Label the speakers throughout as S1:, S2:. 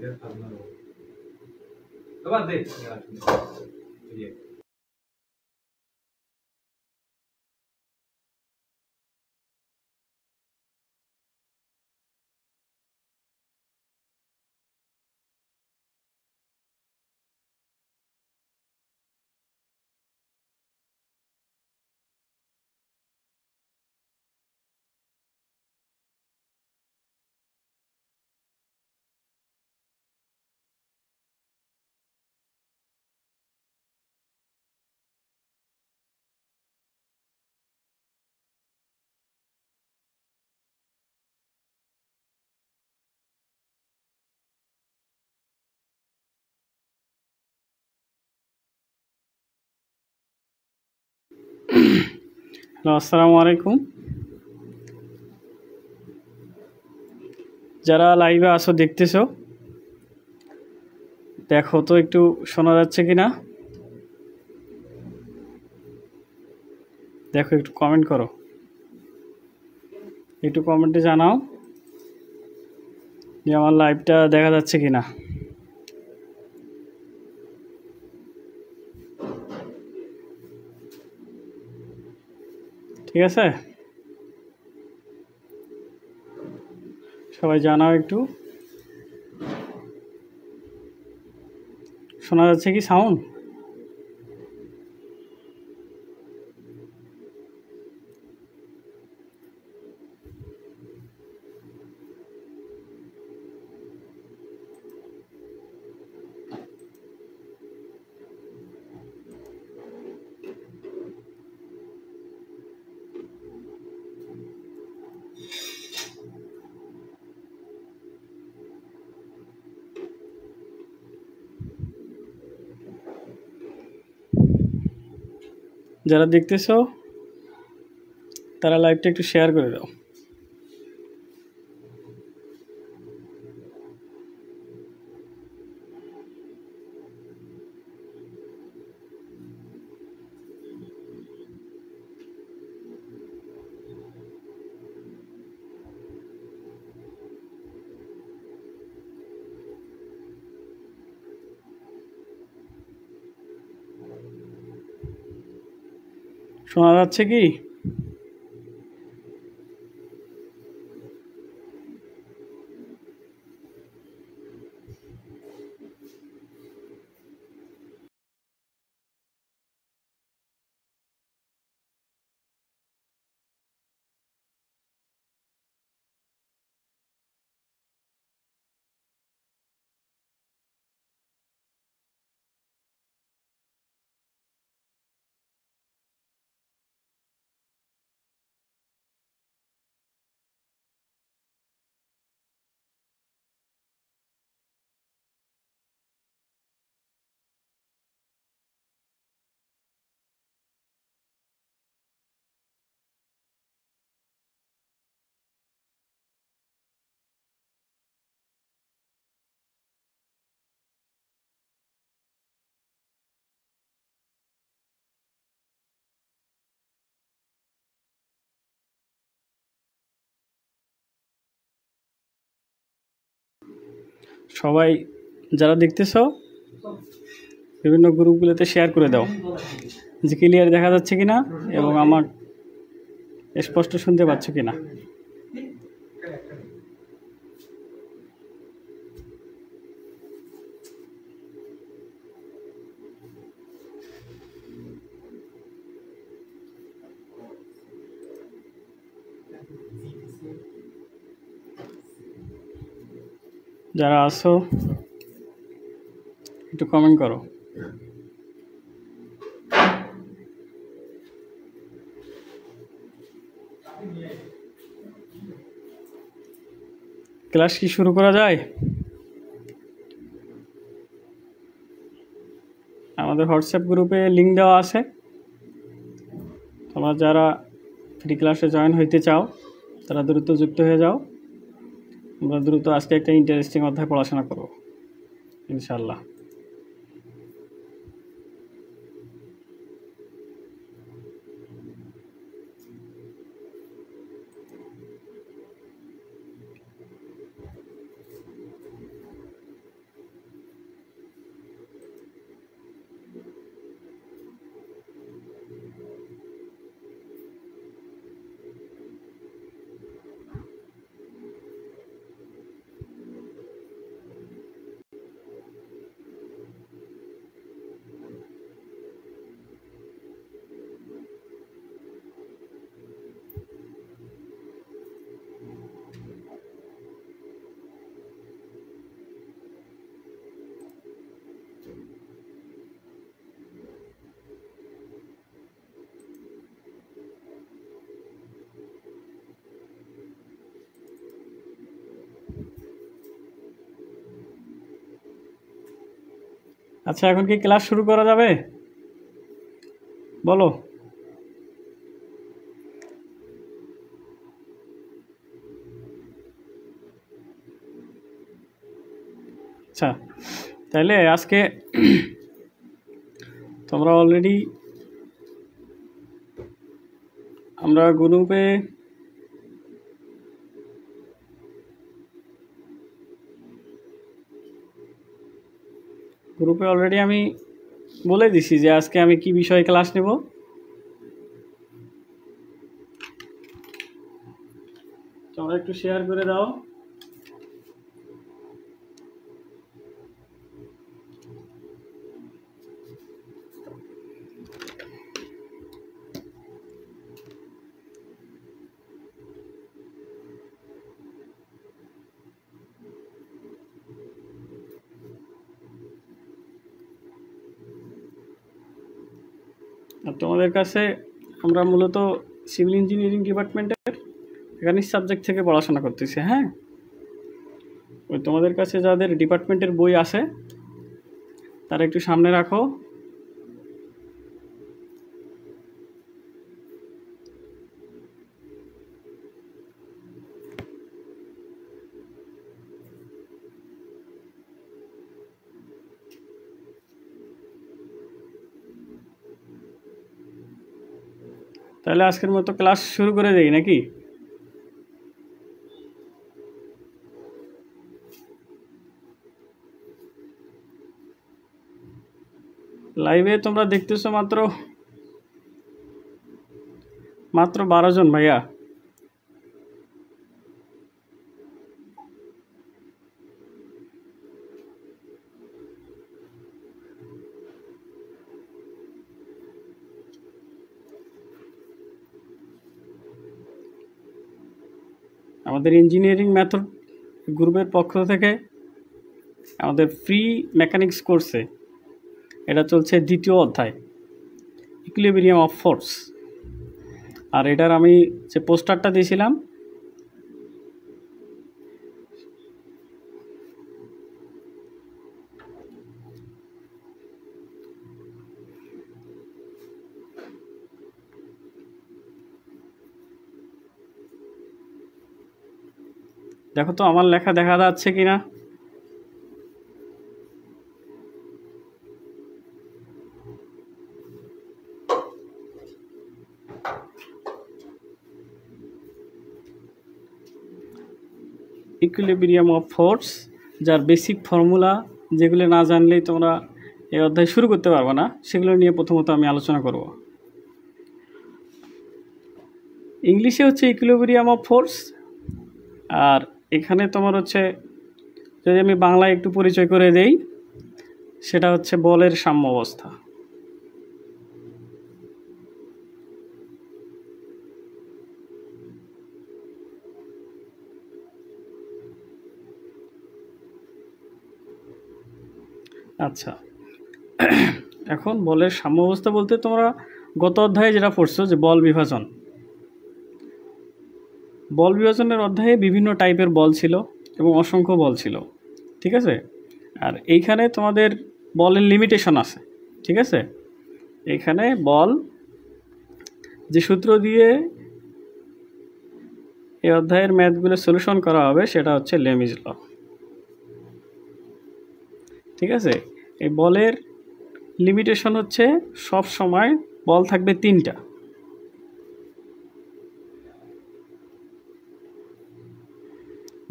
S1: Hello, আসসালামু আলাইকুম। যারা লাইভে আসো দেখতেছো, দেখো তো একটু শোনা যাচ্ছে কিনা, দেখো একটু কমেন্ট করো, একটু কমেন্টে জানাও যে আমার লাইভটা দেখা যাচ্ছে কিনা। ঠিক আছে, সবাই জানাও একটু। শোনা যাচ্ছে কি সাউন্ড? যারা দেখতেছো তারা লাইভটা একটু শেয়ার করে দাও। শোনা যাচ্ছে কি? সবাই যারা দেখতেছো বিভিন্ন গ্রুপগুলোতে শেয়ার করে দাও যে ক্লিয়ার দেখা যাচ্ছে কিনা এবং আমার স্পষ্ট শুনতে পাচ্ছ কিনা। যারা আছো একটু কমেন্ট করো। ক্লাস কি শুরু করা যায়? আমাদের হোয়াটসঅ্যাপ গ্রুপে লিঙ্ক দেওয়া আছে, তোমরা যারা ফ্রি ক্লাসে জয়েন হইতে চাও তারা দ্রুত যুক্ত হয়ে যাও। আমরা দ্রুত আজকে একটা ইন্টারেস্টিং অধ্যায় পড়াশোনা করব ইনশাল্লাহ। আচ্ছা, এখন কি ক্লাস শুরু করা যাবে? বলো। আচ্ছা, তাহলে আজকে তোমরা অলরেডি আমরা গ্রুপে অলরেডি আমি বলে দিছি যে আজকে আমি কি বিষয়ে ক্লাস নেব। তোমরা একটু শেয়ার করে দাও। আর তোমাদের কাছে আমরা মূলত সিভিল ইঞ্জিনিয়ারিং ডিপার্টমেন্টের মেকানিক্স সাবজেক্ট থেকে পড়াশোনা করতেছি। হ্যাঁ, ওই তোমাদের কাছে যাদের ডিপার্টমেন্টের বই আছে তারা একটু সামনে রাখো। তাহলে আজকের মতো ক্লাস শুরু করে দেই নাকি? লাইভে তোমরা দেখতেছো মাত্র 12 জন ভাইয়া। আমাদের ইঞ্জিনিয়ারিং মেথড গ্রুপের পক্ষ থেকে আমাদের ফ্রি মেকানিক্স কোর্সে এটা চলছে 2য় অধ্যায়, ইকুইলিব্রিয়াম অফ ফোর্স। আর এটার আমি যে পোস্টারটা দিয়েছিলাম দেখো তো আমার লেখা দেখা যাচ্ছে কিনা। ইকুইলিব্রিয়াম অফ ফোর্স, যার বেসিক ফর্মুলা যেগুলো না জানলেই তোমরা এই অধ্যায় শুরু করতে পারবে না, সেগুলো নিয়ে প্রথমত আমি আলোচনা করব। ইংলিশে হচ্ছে ইকুইলিব্রিয়াম অফ ফোর্স, আর এখানে তোমার হচ্ছে যদি আমি বাংলায় একটু পরিচয় করে দেই, সেটা হচ্ছে বলের সাম্য অবস্থা। আচ্ছা, এখন বলের সাম্য অবস্থা বলতে তোমরা গত অধ্যায়ে যেটা পড়ছো যে বল বিভাজন, বল বিভাজনের অধ্যায়ে বিভিন্ন টাইপের বল ছিল এবং অসংখ্য বল ছিল, ঠিক আছে। আর এইখানে তোমাদের বলের লিমিটেশন আছে, ঠিক আছে। এখানে বল যে সূত্র দিয়ে এই অধ্যায়ের ম্যাথগুলো সলিউশন করা হবে সেটা হচ্ছে লেমিজ ল, ঠিক আছে। এই বলের লিমিটেশন হচ্ছে সব সময় বল থাকবে 3টা,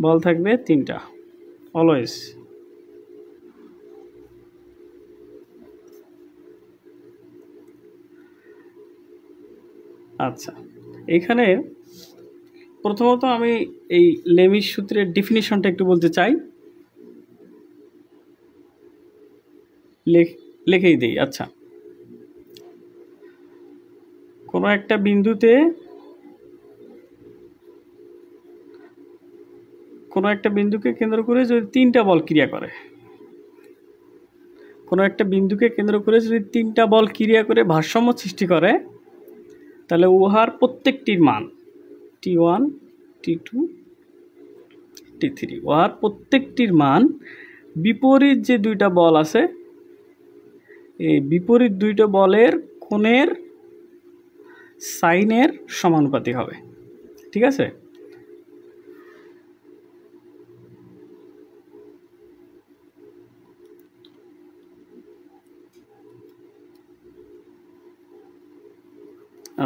S1: বল থাকবে 3টা অলওয়েজ। আচ্ছা, এখানে প্রথমত আমি এই লেমিজ সূত্রের ডেফিনিশনটা একটু বলতে চাই, লিখেই দেই। আচ্ছা, কোনো একটা বিন্দুকে কেন্দ্র করে যদি 3টা বল ক্রিয়া করে, কোনো একটা বিন্দুকে কেন্দ্র করে যদি 3টা বল ক্রিয়া করে ভারসাম্য সৃষ্টি করে, তাহলে উহার প্রত্যেকটির মান T1, T2, T3, উহার প্রত্যেকটির মান বিপরীত যে 2টা বল আছে এই বিপরীত দুইটা বলের কোণের সাইনের সমানুপাতিক হবে। ঠিক আছে,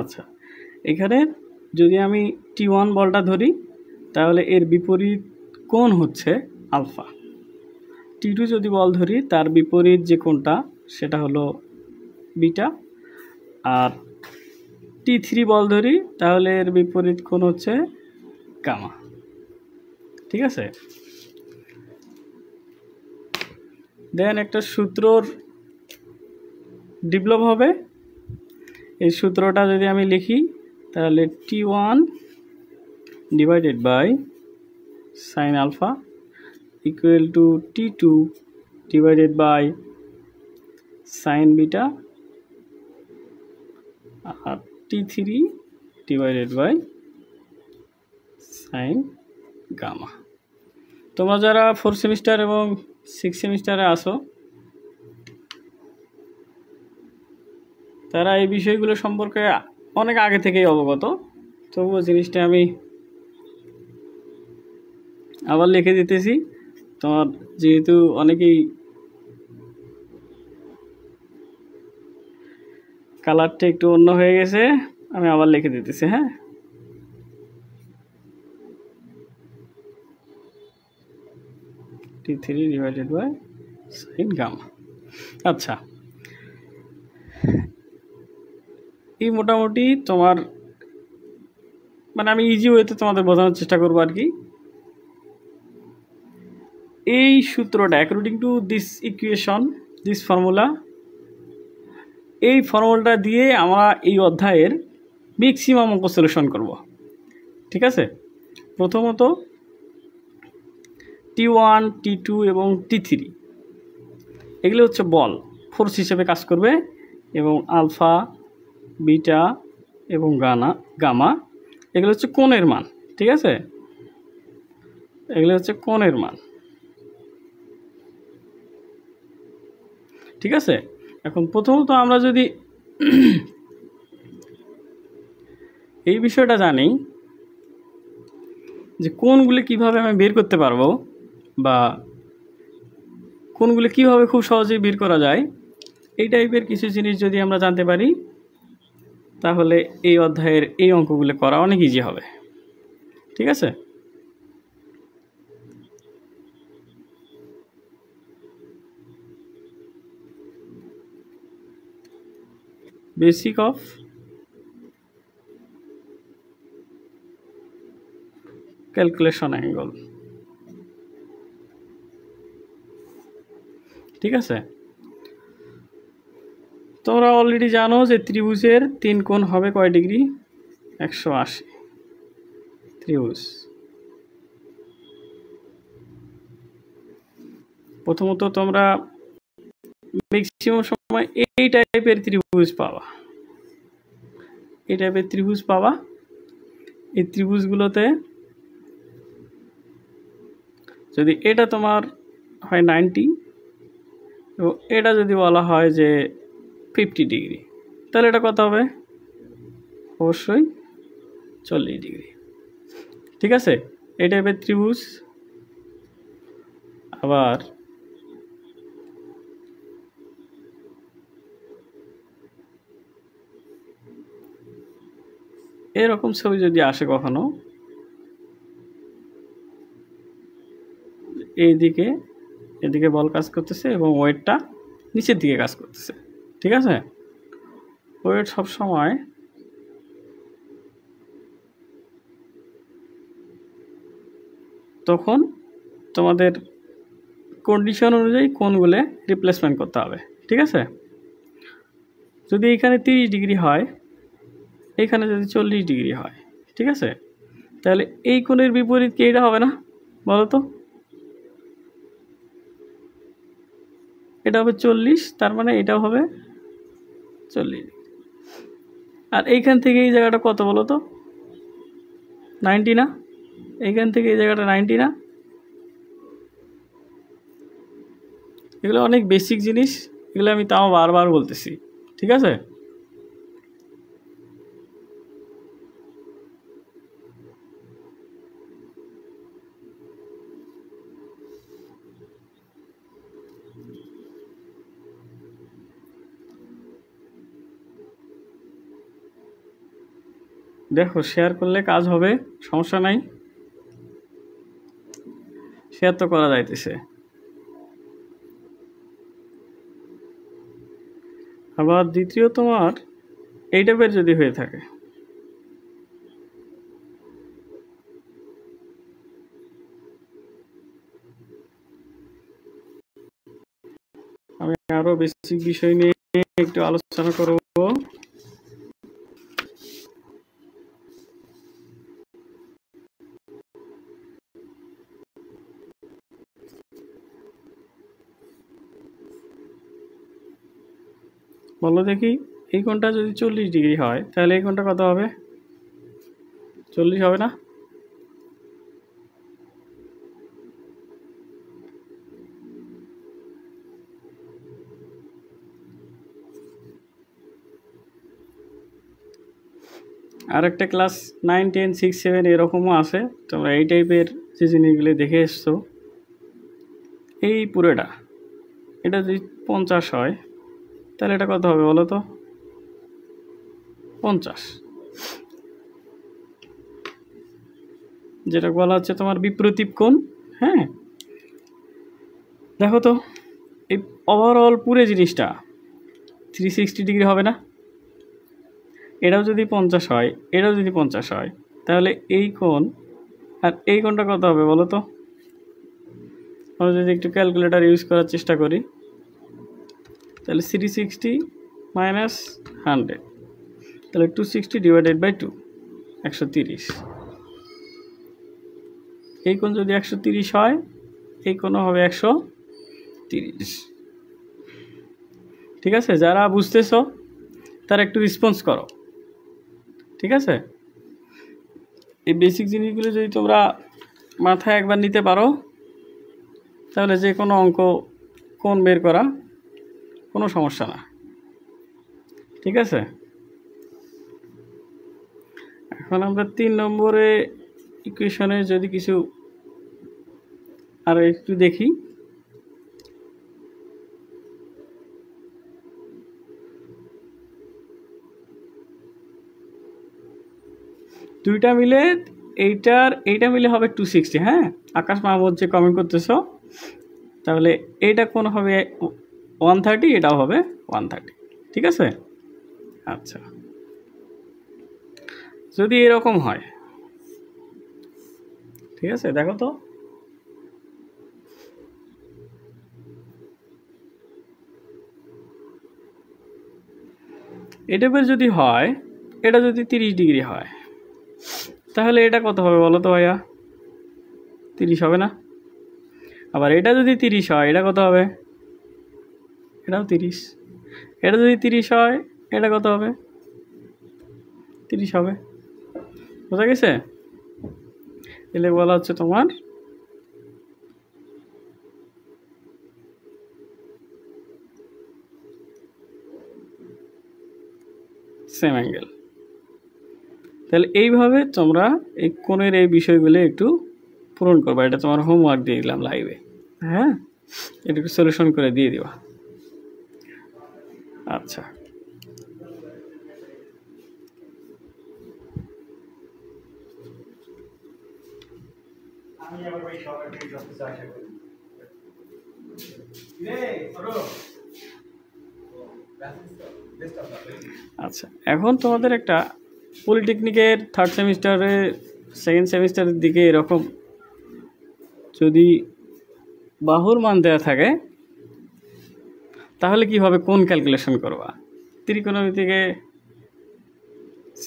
S1: আচ্ছা এখানে যদি আমি T1 বলটা ধরি তাহলে এর বিপরীত কোণ হচ্ছে আলফা। T2 যদি বল ধরি তার বিপরীত যে কোণটা সেটা হলো বিটা। আর T3 বল ধরি তাহলে এর বিপরীত কোণ হচ্ছে গামা। ঠিক আছে, দেন একটা সূত্রর ডেভেলপ হবে। এই সূত্রটা যদি আমি লিখি তাহলে T1 divided by sine alpha equal to T2 divided by sine beta আর T3 divided by sine gamma. তোমরা যারা 4 সেমিস্টার এবং 6 সেমিস্টারে আসো তারা এই বিষয়গুলো সম্পর্কে অনেক আগে থেকেই অবগত, তবুও জিনিসটা আমি আবার লিখে দিতেছি। তোমার যেহেতু অনেকেই কালারটা একটু অন্য হয়ে গেছে, আমি আবার লিখে দিতেছি। হ্যাঁ, T3 divided by sine gamma. আচ্ছা, এই মোটামুটি তোমার মানে আমি ইজি ওয়েতে তোমাদের বোঝানোর চেষ্টা করবো আর কি। এই সূত্রটা according to this equation, this formula, এই ফর্মুলাটা দিয়ে আমরা এই অধ্যায়ের ম্যাক্সিমাম অঙ্ক সলিউশন করব। ঠিক আছে, প্রথমত T1, T2 এবং T3 এগুলো হচ্ছে বল, ফোর্স হিসেবে কাজ করবে, এবং আলফা, বিটা এবং গামা এগুলো হচ্ছে কোণের মান। ঠিক আছে, এগুলো হচ্ছে কোণের মান। ঠিক আছে, এখন প্রথমত আমরা যদি এই বিষয়টা জানি যে কোণগুলি কিভাবে আমি বের করতে পারবো বা কোণগুলি কিভাবে খুব সহজেই বের করা যায়, এই টাইপের কিছু জিনিস যদি আমরা জানতে পারি তাহলে এই অধ্যায়ের এই অঙ্কগুলো করা অনেক ইজি হবে। ঠিক আছে, বেসিক অফ ক্যালকুলেশন অ্যাঙ্গল। ঠিক আছে, তোমরা অলরেডি জানো যে ত্রিভুজের 3 কোণ হবে কয় ডিগ্রি? 180। ত্রিভুজ প্রথমত তোমরা ম্যাক্সিমাম সময় এই টাইপের ত্রিভুজ পাবা, এই টাইপের ত্রিভুজ পাবা। এই ত্রিভুজগুলোতে যদি এটা তোমার হয় 90 এবং এটা যদি বলা হয় যে 50 ডিগ্রি, তাহলে এটা কত হবে? অবশ্যই 40 ডিগ্রি। ঠিক আছে, এই টাইপের ত্রিভুজ। আবার এরকম ছবি যদি আসে কখনো, এদিকে বল কাজ করতেছে এবং ওয়েটটা নিচের দিকে কাজ করতেছে। ঠিক আছে, ওয়েট সবসময় তখন তোমাদের কন্ডিশন অনুযায়ী কোণগুলো রিপ্লেসমেন্ট করতে হবে। ঠিক আছে, যদি এখানে 30 ডিগ্রি হয়, এখানে যদি 40 ডিগ্রি হয়, ঠিক আছে, তাহলে এই কোণের বিপরীত কি এটা হবে না? বলো তো, এটা হবে 40, তার মানে এটাও হবে 40। আর এইখান থেকে এই জায়গাটা কত বলো তো? 90 না? এইখান থেকে এই জায়গাটা 90 না? এগুলো অনেক বেসিক জিনিস, এগুলো আমি তাও বারবার বলতেছি, ঠিক আছে? দেখো শেয়ার করলে কাজ হবে, সমস্যা নাই, শেয়ার তো করা যাইতেছে। আবার দ্বিতীয় তোমার এই টাইপের যদি হয়ে থাকে, আমি আরো বেসিক বিষয় নিয়ে একটু আলোচনা করব। বলো দেখি, এই কোণটা যদি 40 ডিগ্রি হয় তাহলে এই কোণটা কত হবে? 40 হবে না? আর একটা ক্লাস 9, 10, 6, 7 এরকমও আছে, তোমরা এই টাইপের যে জিনিসগুলি দেখে এসছো। এই পুরোটা এটা যদি 50 হয় তাহলে এটা কত হবে বলো তো? 50, যেটা বলা হচ্ছে তোমার বিপরীত কোণ। হ্যাঁ, দেখো তো এই ওভারঅল পুরো জিনিসটা 360 ডিগ্রি হবে না? এটাও যদি 50 হয়, এটাও যদি 50 হয়, তাহলে এই কোণ আর এই কোণটা কত হবে বলো তো? আমরা যদি একটু ক্যালকুলেটর ইউজ করার চেষ্টা করি, তাহলে 360 মাইনাস 100, তাহলে 260 ডিভাইডেড বাই 2, 130। এই কোণ যদি 130 হয়, এই কোণও হবে 130। ঠিক আছে, যারা বুঝতেছো তারা একটু রেসপন্স করো, ঠিক আছে? এই বেসিক জিনিসগুলো যদি তোমরা মাথায় একবার নিতে পারো, তাহলে যে কোনো অঙ্ক কোণ বের করা কোনো সমস্যা না, ঠিক আছে? এখন আমরা 3 নম্বরে ইকুয়েশনে যদি কিছু আর একটু দেখি। দুইটা মিলে এইটা মিলে হবে 260। হ্যাঁ, আকাশ মাহমুদ যে কমেন্ট করতেছ, তাহলে এইটা কোন হবে 130, এটাও হবে 130, ঠিক আছে? আচ্ছা, যদি এরকম হয়, ঠিক আছে, দেখো তো এটা যদি হয়, এটা যদি 30 ডিগ্রি হয়, তাহলে এটা কত হবে বলো তো ভাইয়া? 30 হবে না? আবার এটা যদি 30 হয়, এটা কত হবে? এটাও 30। এটা যদি 30 হয়, এটা কত হবে? 30 হবে। বোঝা গেছে? এলে বলা হচ্ছে তোমার সেম অ্যাঙ্গেল। তাহলে এইভাবে তোমরা এই কোণের এই বিষয়গুলো একটু পূরণ করবা। এটা তোমার হোমওয়ার্ক দিয়ে দিলাম লাইভে। হ্যাঁ, এটা একটু সলিউশন করে দিয়ে দিবা। আচ্ছা, আচ্ছা, এখন তোমাদের একটা পলিটেকনিকের 3rd সেমিস্টারে 2nd সেমিস্টারের দিকে এরকম যদি বাহুর মান দেওয়া থাকে, তাহলে কিভাবে কোণ ক্যালকুলেশন করবা? ত্রিকোণমিতিকে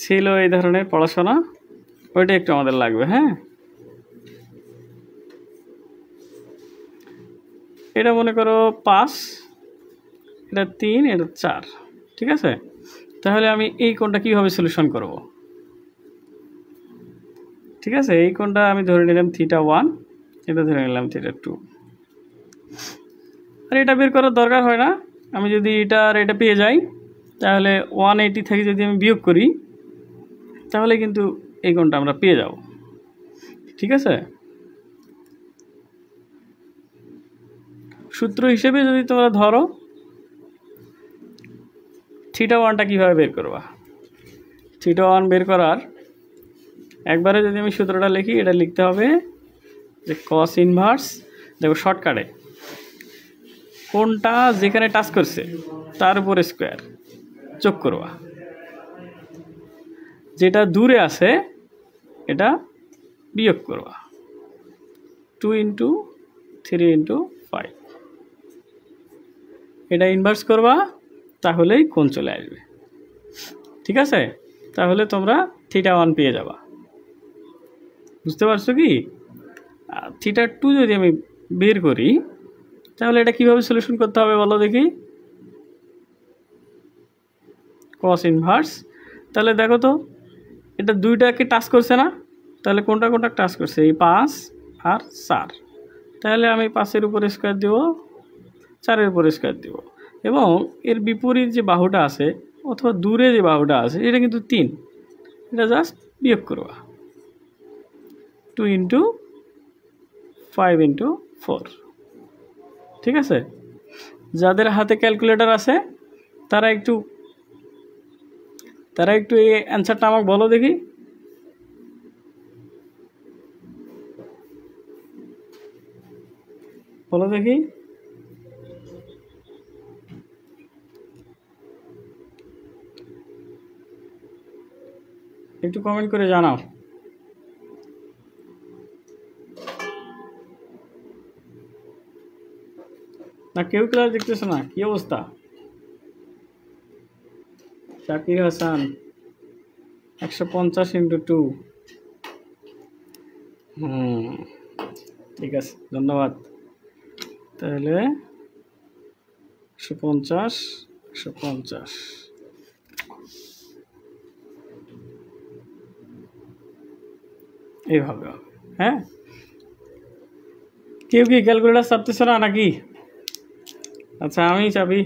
S1: ছিল এই ধরনের পড়াশোনা, ওইটা একটু আমাদের লাগবে। হ্যাঁ, এটা মনে করো 5, এটা 3, এটা 4, ঠিক আছে? তাহলে আমি এই কোণটা কিভাবে সলিউশন করব? ঠিক আছে, এই কোণটা আমি ধরে নিলাম θ1, এটা ধরে নিলাম θ2। আর এটা বের করার দরকার হয় না, আমি যদি এটা পেয়ে যাই, তাহলে 180 থেকে যদি আমি বিয়োগ করি, তাহলে কিন্তু এই কোণটা আমরা পেয়ে যাব। ঠিক আছে, সূত্র হিসেবে যদি তোমরা ধরো θ1টা কীভাবে বের করবা। θ1 বের করার একবারে যদি আমি সূত্রটা লিখি, এটা লিখতে হবে যে cos ইনভার্স, দেখো শর্টকাটে কোনটা যেখানে টাচ করছে তার উপরে স্কোয়ার যোগ করবা, যেটা দূরে আছে এটা বিয়োগ করবা, 2 × 3 × 5, এটা ইনভার্স করবা, তাহলেই কোণ চলে আসবে। ঠিক আছে, তাহলে তোমরা θ1 পেয়ে যাবা। বুঝতে পারছো কি? θ2 যদি আমি বের করি, তাহলে এটা কিভাবে সলিউশন করতে হবে বলো দেখি। cos ইনভার্স, তাহলে দেখো তো এটা দুইটাকে টাচ করছে না, তাহলে কোনটা কোনটা টাচ করছে, এই 5 আর 4, তাহলে আমি 5-এর উপরে স্কোয়ার দেব, 4-এর উপরে স্কোয়ার দেব, এবং এর বিপরীত যে বাহুটা আছে অথবা দূরে যে বাহুটা আছে এটা কিন্তু 3, এটা জাস্ট বিয়োগ করবা, 2 × 5 × 4। ঠিক আছে, যাদের হাতে ক্যালকুলেটর আছে তারা একটু এই অ্যান্সারটা আমাকে বলো দেখি। বলো দেখি, একটু কমেন্ট করে জানাও। না কেউ ক্লাস দেখতেছো না, কি অবস্থা? শাকির হাসান 150 × 2। ঠিক আছে, ধন্যবাদ। তাহলে 150 150 এইভাবে হবে। হ্যাঁ, কেউ কি ক্যালকুলেটার চাপতেছ না নাকি? আচ্ছা আমি চাবি।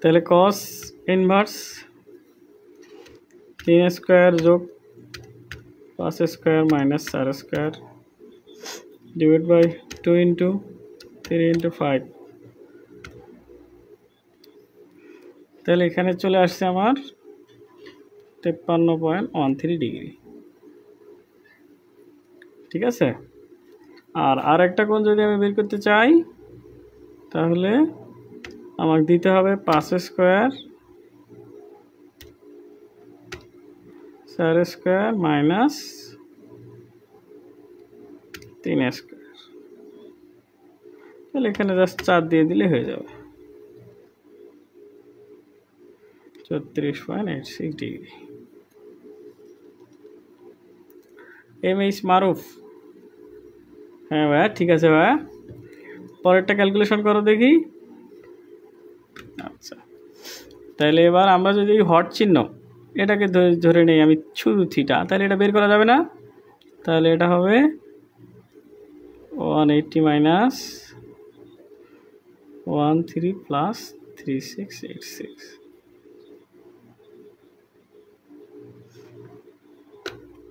S1: তাহলে cos ইনভার্স 3 স্কোয়ার যোগ 5 square minus 4 square divide by 2 × 3 × 5, তাহলে এখানে চলে আসছে আমার 53.13 ডিগ্রি। ঠিক আছে, আর একটা কোণ যদি আমি বের করতে চাই, তাহলে আমাকে দিতে হবে 5 স্কোয়ার 4 স্কোয়ার মাইনাস 3 স্কোয়ার, তাহলে এখানে জাস্ট 4 দিয়ে দিলে হয়ে যাবে 34.86 ডিগ্রি। এমএইচ মারুফ, হ্যাঁ ভাইয়া ঠিক আছে ভাইয়া, পরেরটা ক্যালকুলেশন করো দেখি। আচ্ছা, তাহলে এবার আমরা যদি হট চিহ্ন এটাকে ধরে নেই আমি শুধু থিটা, তাহলে এটা বের করা যাবে না, তাহলে এটা হবে 180 মাইনাস 13 প্লাস 3686,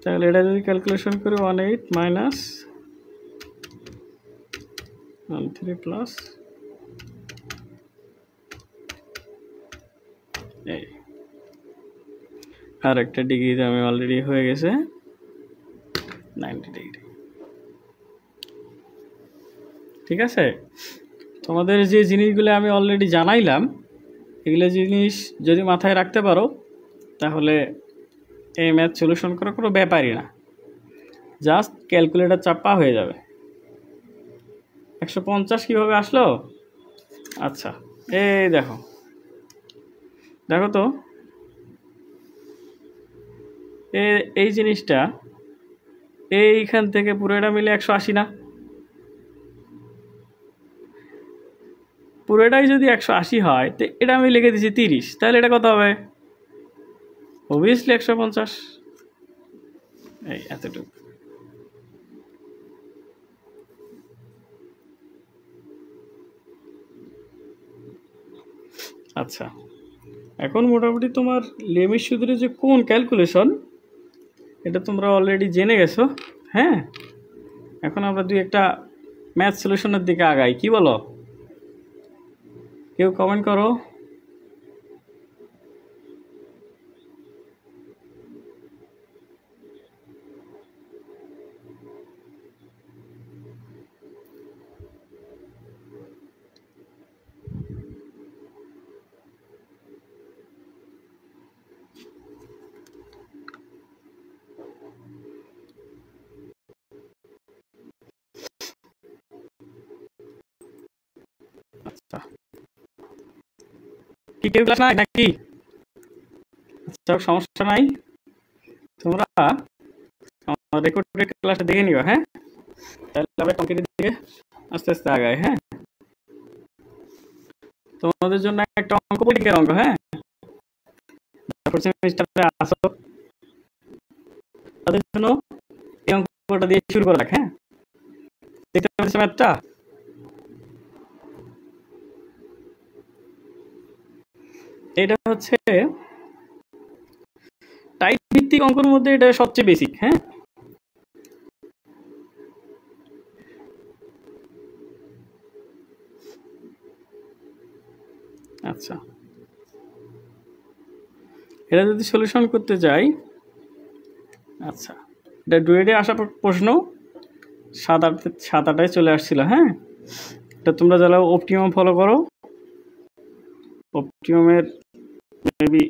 S1: তাহলে এটা যদি ক্যালকুলেশন করি 18 মাইনাস 13 প্লাস এই আর একটা ডিগ্রিতে আমি অলরেডি হয়ে গেছে 90 ডিগ্রি। ঠিক আছে, তোমাদের যে জিনিসগুলো আমি অলরেডি জানাইলাম, এগুলো জিনিস যদি মাথায় রাখতে পারো, তাহলে এই ম্যাথ সলিউশন করা কোনো ব্যাপারই না, জাস্ট ক্যালকুলেটর চাপা হয়ে যাবে। 150 কীভাবে আসলো? আচ্ছা এই দেখো তো এই জিনিসটা এইখান থেকে পুরোটা মিলে 180 না, পুরোটাই যদি 180 হয় তো এটা আমি লিখে দিচ্ছি 30, তাহলে এটা কত হবে? অবভিয়াসলি 150। এই এতটুকু। আচ্ছা, এখন মোটামুটি তোমার লেমের সূত্রে যে কোন ক্যালকুলেশন এটা তোমরা অলরেডি জেনে গেছো। হ্যাঁ, এখন আমরা দুই একটা ম্যাথ সলিউশনের দিকে আগাই, কি বলো? কেউ কমেন্ট করো। আচ্ছা, কি কেউ ক্লাস নাই নাকি? আচ্ছা, সমস্যা নাই, তোমরা আমার রেকর্ডেড ক্লাসটা দেখে নিও। হ্যাঁ, তাহলে আমরা কমপ্লিটের দিকে আস্তে আস্তে আগাই। হ্যাঁ, তোমাদের জন্য একটা অঙ্ক পরীক্ষার অঙ্ক। হ্যাঁ, সেমিস্টারে আসো তাদের জন্য এই অঙ্কটা দিয়ে শুরু করা যাক। হ্যাঁ, দেখতে পাচ্ছ ম্যাথটা? এটা হচ্ছে টাইপ ভিত্তিক অঙ্কের মধ্যে এটা সবচেয়ে বেসিক। হ্যাঁ, আচ্ছা, এটা যদি সলিউশন করতে যাই, আচ্ছা, এটা ডুয়েটে আসা প্রশ্ন 7-8টায় চলে আসছিল। হ্যাঁ, এটা তোমরা যারা অপটিমাম ফলো করো, অপটিমামের মেবি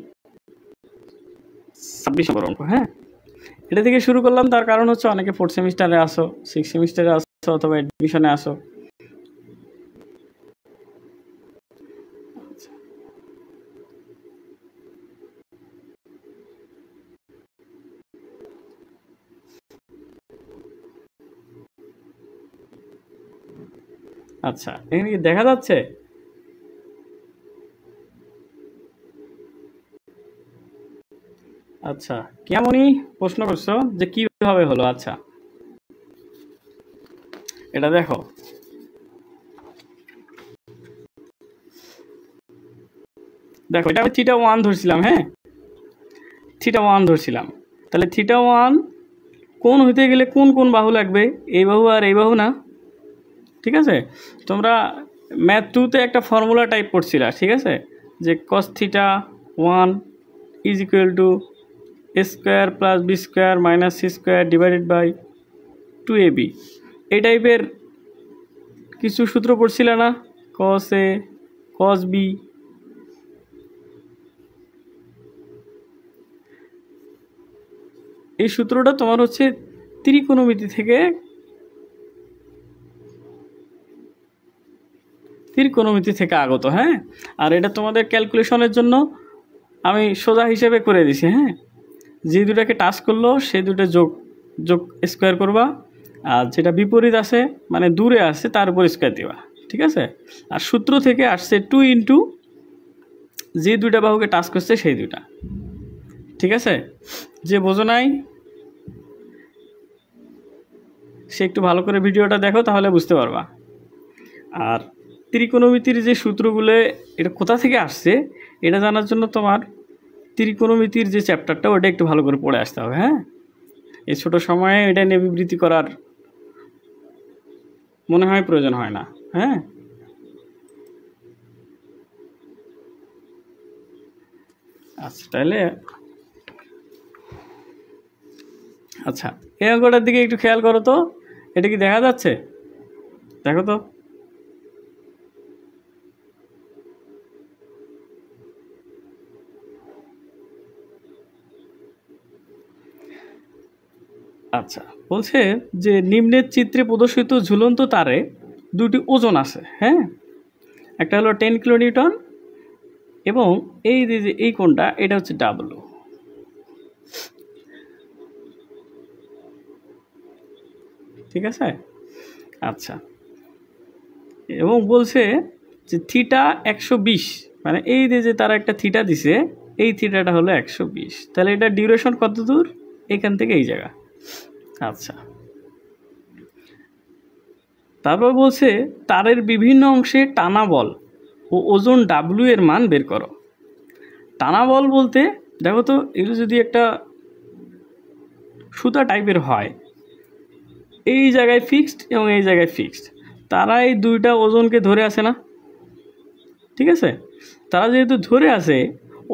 S1: 26 নম্বর অঙ্ক। হ্যাঁ, এটা থেকে শুরু করলাম, তার কারণ হচ্ছে অনেকে 4th সেমিস্টারে আসো, 6th সেমিস্টারে আসো, অথবা অ্যাডমিশনে আসো। আচ্ছা, এখানে কি দেখা যাচ্ছে? আচ্ছা, কেমনই প্রশ্ন করছো যে কিভাবে হলো। আচ্ছা, এটা দেখো, দেখো এটা আমি θ1 ধরছিলাম। হ্যাঁ, θ1 ধরছিলাম, তাহলে θ1 কোণ হইতে গেলে কোন কোন বাহু লাগবে? এই বাহু আর এই বাহু না? ঠিক আছে, তোমরা ম্যাথ 2-তে একটা ফর্মুলা টাইপ করছিলা, ঠিক আছে, যে cos θ1 is equal to a square plus B square minus C square divided by 2ab। এই টাইপের কিছু সূত্র পড়ছিল না? cos a cos b। এই সূত্রটা তোমার হচ্ছে ত্রিকোণমিতি থেকে আগত। হ্যাঁ, আর এটা তোমাদের ক্যালকুলেশনের জন্য আমি সোজা হিসেবে করে দিছি। হ্যাঁ, যে দুটাকে টাচ করলো সেই দুটো যোগ স্কোয়ার করবা, আর যেটা বিপরীত আছে মানে দূরে আছে তার উপর স্কোয়ার দিবা। ঠিক আছে, আর সূত্র থেকে আসছে 2 ইন্টু যে দুইটা বাহুকে টাচ করছে সেই দুইটা। ঠিক আছে, যে বোঝো নাই সে একটু ভালো করে ভিডিওটা দেখো, তাহলে বুঝতে পারবা। আর ত্রিকোণমিতির যে সূত্রগুলো এটা কোথা থেকে আসছে এটা জানার জন্য তোমার ত্রিকোণমিতির যে চ্যাপ্টারটা ওটা একটু ভালো করে পড়ে আসতে হবে। হ্যাঁ, এই ছোটো সময়ে এটা নিয়ে বিবৃতি করার মনে হয় প্রয়োজন হয় না। হ্যাঁ, আচ্ছা, তাহলে আচ্ছা, এই অঙ্কটার দিকে একটু খেয়াল করো তো, এটা কি দেখা যাচ্ছে? দেখো তো। আচ্ছা, বলছে যে নিম্নের চিত্রে প্রদর্শিত ঝুলন্ত তারে দুটি ওজন আছে। হ্যাঁ, একটা হলো 10 কিলোনিউটন এবং এই যে এই কোণটা এটা হচ্ছে ডাব্লু। ঠিক আছে, আচ্ছা, এবং বলছে যে থিটা 120, মানে এই যে তারা একটা থিটা দিছে, এই থিটাটা হলো 120। তাহলে এটা ডিউরেশন কত দূর? এখান থেকে এই জায়গা। আচ্ছা, তারপর বলছে তারের বিভিন্ন অংশে টানা বল ও ওজন ডাব্লিউ এর মান বের করো। টানা বল বলতে দেখো তো, এগুলো যদি একটা সুতা টাইপের হয়, এই জায়গায় ফিক্সড এবং এই জায়গায় ফিক্সড, তারা এই দুইটা ওজনকে ধরে আসে না? ঠিক আছে, তারা যেহেতু ধরে আসে,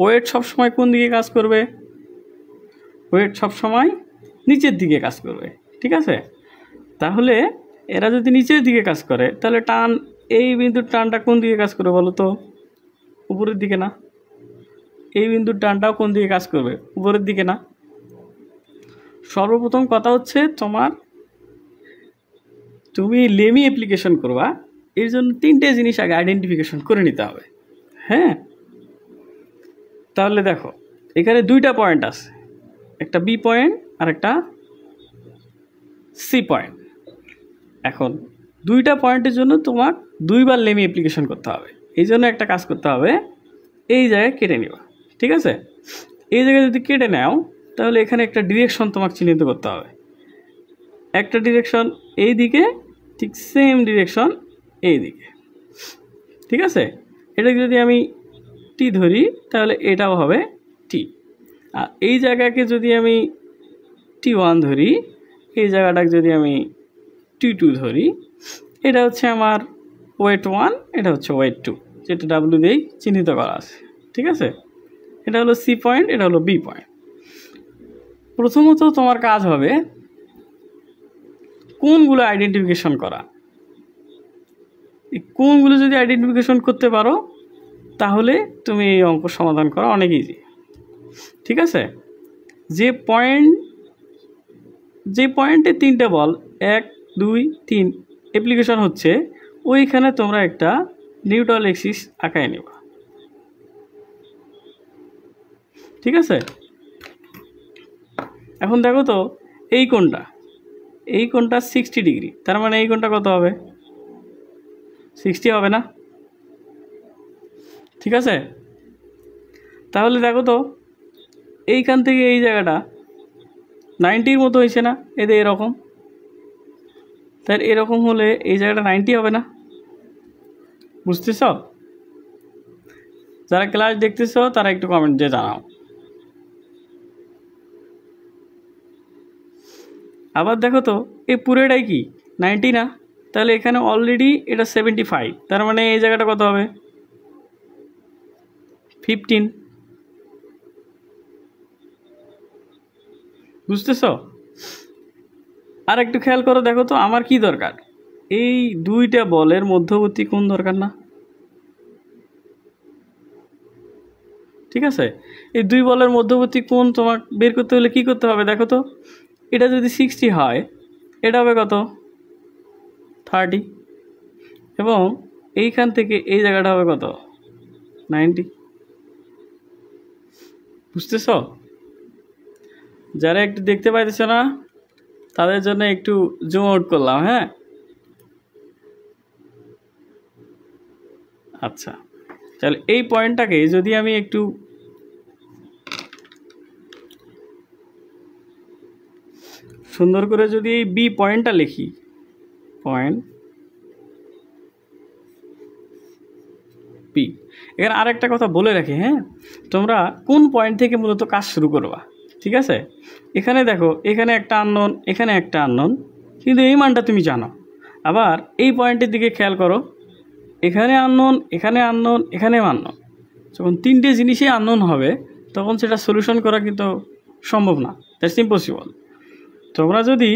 S1: ওয়েট সবসময় কোন দিকে কাজ করবে? ওয়েট সবসময় নিচের দিকে কাজ করবে। ঠিক আছে, তাহলে এরা যদি নিচের দিকে কাজ করে, তাহলে টান, এই বিন্দুর টানটা কোন দিকে কাজ করবে বলো তো? উপরের দিকে না? এই বিন্দুর টানটাও কোন দিকে কাজ করবে? উপরের দিকে না? সর্বপ্রথম কথা হচ্ছে তুমি লেমি অ্যাপ্লিকেশন করবা, এর জন্য 3টে জিনিস আগে আইডেন্টিফিকেশন করে নিতে হবে। হ্যাঁ, তাহলে দেখো এখানে 2টা পয়েন্ট আছে, একটা বি পয়েন্ট আর একটা সি পয়েন্ট। এখন 2টা পয়েন্টের জন্য তোমার 2বার লেমি অ্যাপ্লিকেশন করতে হবে। এই জন্য একটা কাজ করতে হবে, এই জায়গায় কেটে নিবা। ঠিক আছে, এই জায়গায় যদি কেটে নাও, তাহলে এখানে একটা ডিরেকশন তোমাকে চিহ্নিত করতে হবে। একটা ডিরেকশন এই দিকে, ঠিক সেম ডিরেকশন এই দিকে। ঠিক আছে, এটাকে যদি আমি টি ধরি, তাহলে এটাও হবে টি। আর এই জায়গাকে যদি আমি T1 ধরি, এই জায়গাটাকে যদি আমি T2 ধরি, এটা হচ্ছে আমার ওয়েট 1, এটা হচ্ছে ওয়েট 2, যেটা ডাব্লিউ দিয়েই চিহ্নিত করা আছে। ঠিক আছে, এটা হলো সি পয়েন্ট, এটা হলো বি পয়েন্ট। প্রথমত তোমার কাজ হবে কোনগুলো আইডেন্টিফিকেশন করা। এই কোনগুলো যদি আইডেন্টিফিকেশন করতে পারো, তাহলে তুমি এই অঙ্ক সমাধান করা অনেক ইজি। ঠিক আছে, যে পয়েন্টে 3টে বল 1, 2, 3 অ্যাপ্লিকেশন হচ্ছে, ওইখানে তোমরা একটা নিউট্রাল এক্সিস আঁকায় নেবা। ঠিক আছে, এখন দেখো তো, এই কোণটা 60 ডিগ্রি, তার মানে এই কোণটা কত হবে? 60 হবে না? ঠিক আছে, তাহলে দেখো তো, এইখান থেকে এই জায়গাটা 90-র মতো হয়েছে না? এদের এরকম, তার এরকম হলে এই জায়গাটা 90 হবে না? বুঝতেছ? যারা ক্লাস দেখতেছ তারা একটু কমেন্ট দিয়ে জানাও। আবার দেখো তো, এই পুরোটাই কি 90 না? তাহলে এখানে অলরেডি এটা 75, তার মানে এই জায়গাটা কত হবে? 15। বুঝতেছ? আর একটু খেয়াল করো, দেখো তো আমার কি দরকার? এই 2টা বলের মধ্যবর্তী কোণ দরকার না? ঠিক আছে, এই 2 বলের মধ্যবর্তী কোণ তোমার বের করতে হলে কি করতে হবে? দেখো তো, এটা যদি 60 হয়, এটা হবে কত? 30, এবং এইখান থেকে এই জায়গাটা হবে কত? 90। বুঝতেছ? যারা একটু দেখতে পাইতেছ না, তাদের জন্য একটু জুম আউট করলাম। হ্যাঁ, আচ্ছা, তাহলে এই পয়েন্টটাকে যদি আমি একটু সুন্দর করে যদি এই বি পয়েন্টটা লিখি, পয়েন্ট বি। এখানে আরেকটা কথা বলে রাখি, হ্যাঁ, তোমরা কোন পয়েন্ট থেকে মূলত কাজ শুরু করবা। ঠিক আছে, এখানে দেখো, এখানে একটা আননোন, এখানে একটা আননোন, কিন্তু এই মানটা তুমি জানো। আবার এই পয়েন্টের দিকে খেয়াল করো, এখানে আননোন, এখানে আননোন, এখানেও আননোন। যখন 3টে জিনিসই আননোন হবে, তখন সেটা সলিউশন করা কিন্তু সম্ভব না, দ্যাটস ইম্পসিবল। তোমরা যদি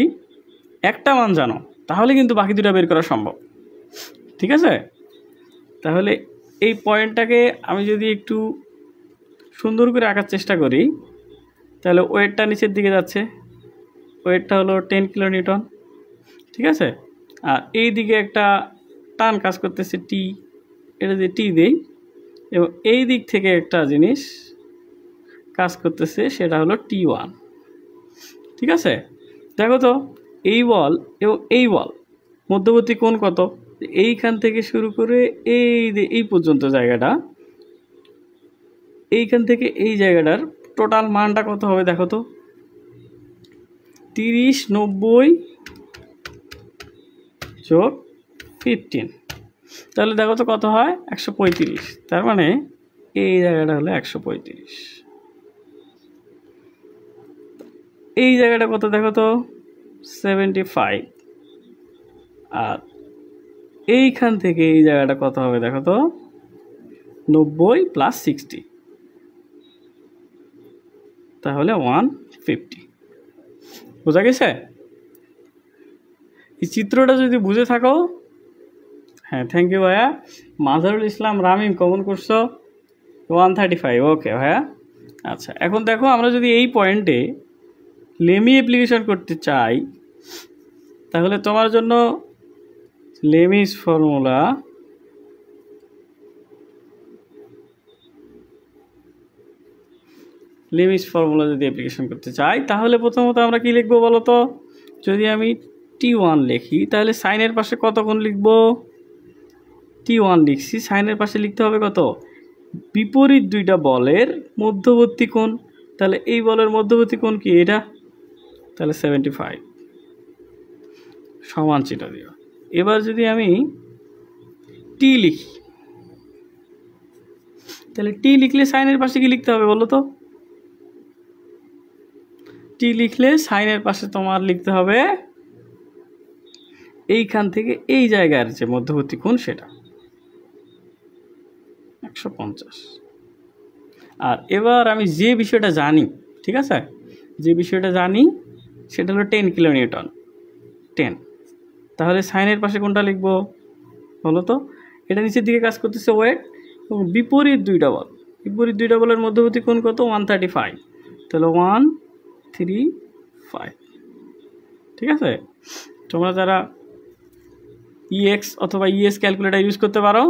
S1: একটা মান জানো, তাহলে কিন্তু বাকি 2টা বের করা সম্ভব। ঠিক আছে, তাহলে এই পয়েন্টটাকে আমি যদি একটু সুন্দর করে আঁকার চেষ্টা করি, তাহলে ওয়েটটা নিচের দিকে যাচ্ছে, ওয়েটটা হলো 10 কিলোনিউটন। ঠিক আছে, আর এই দিকে একটা টান কাজ করতেছে টি, এটা যদি টি দেই, এবং এই দিক থেকে একটা জিনিস কাজ করতেছে, সেটা হলো T1। ঠিক আছে, দেখো তো, এই বল এবং এই বল মধ্যবর্তী কোণ কত? এইখান থেকে শুরু করে এই পর্যন্ত জায়গাটা, এইখান থেকে এই জায়গাটার টোটাল মানটা কত হবে? দেখো তো, 30, 90 যোগ 15। তাহলে দেখো তো কত হয় 135, তার মানে এই জায়গাটা হলো 135, এই জায়গাটা কত দেখো তো 75, আর এইখান থেকে এই জায়গাটা কত হবে দেখো তো 90 + 60, তাহলে 150। বোঝা গেছে? এই চিত্রটা যদি বুঝে থাকো, হ্যাঁ থ্যাংক ইউ ভাইয়া। মাজারুল ইসলাম রামিম কমন করছো 135, ওকে ভাইয়া। আচ্ছা এখন দেখো আমরা যদি এই পয়েন্টে লেমি অ্যাপ্লিকেশন করতে চাই, তাহলে তোমার জন্য লেমিস ফর্মুলা যদি অ্যাপ্লিকেশন করতে চাই, তাহলে প্রথমত আমরা কি লিখবো বলো তো? যদি আমি T1 লিখি, তাহলে সাইনের পাশে কত কোণ লিখবো? T1 লিখছি, সাইনের পাশে লিখতে হবে কত? বিপরীত দুইটা বলের মধ্যবর্তী কোণ। তাহলে এই বলের মধ্যবর্তী কোণ কি এটা? তাহলে 75 সমান চিহ্ন দিও। এবার যদি আমি T লিখি, তাহলে T লিখলে সাইনের পাশে কি লিখতে হবে বলো তো? T লিখলে সাইনের পাশে তোমার লিখতে হবে এইখান থেকে এই জায়গার যে মধ্যবর্তী কোণ সেটা 150। আর এবার আমি যে বিষয়টা জানি, ঠিক আছে, যে বিষয়টা জানি সেটা হলো 10 কিলোনিউটন, 10। তাহলে সাইনের পাশে কোনটা লিখবো বলো তো? এটা নিচের দিকে কাজ করতেছে ওয়েট, এবং বিপরীত দুইটা বলের মধ্যবর্তী কোণ কত? 135, তাহলে 135। ঠিক আছে, তোমরা যারা EX অথবা ES ক্যালকুলেটর ইউজ করতে পারো,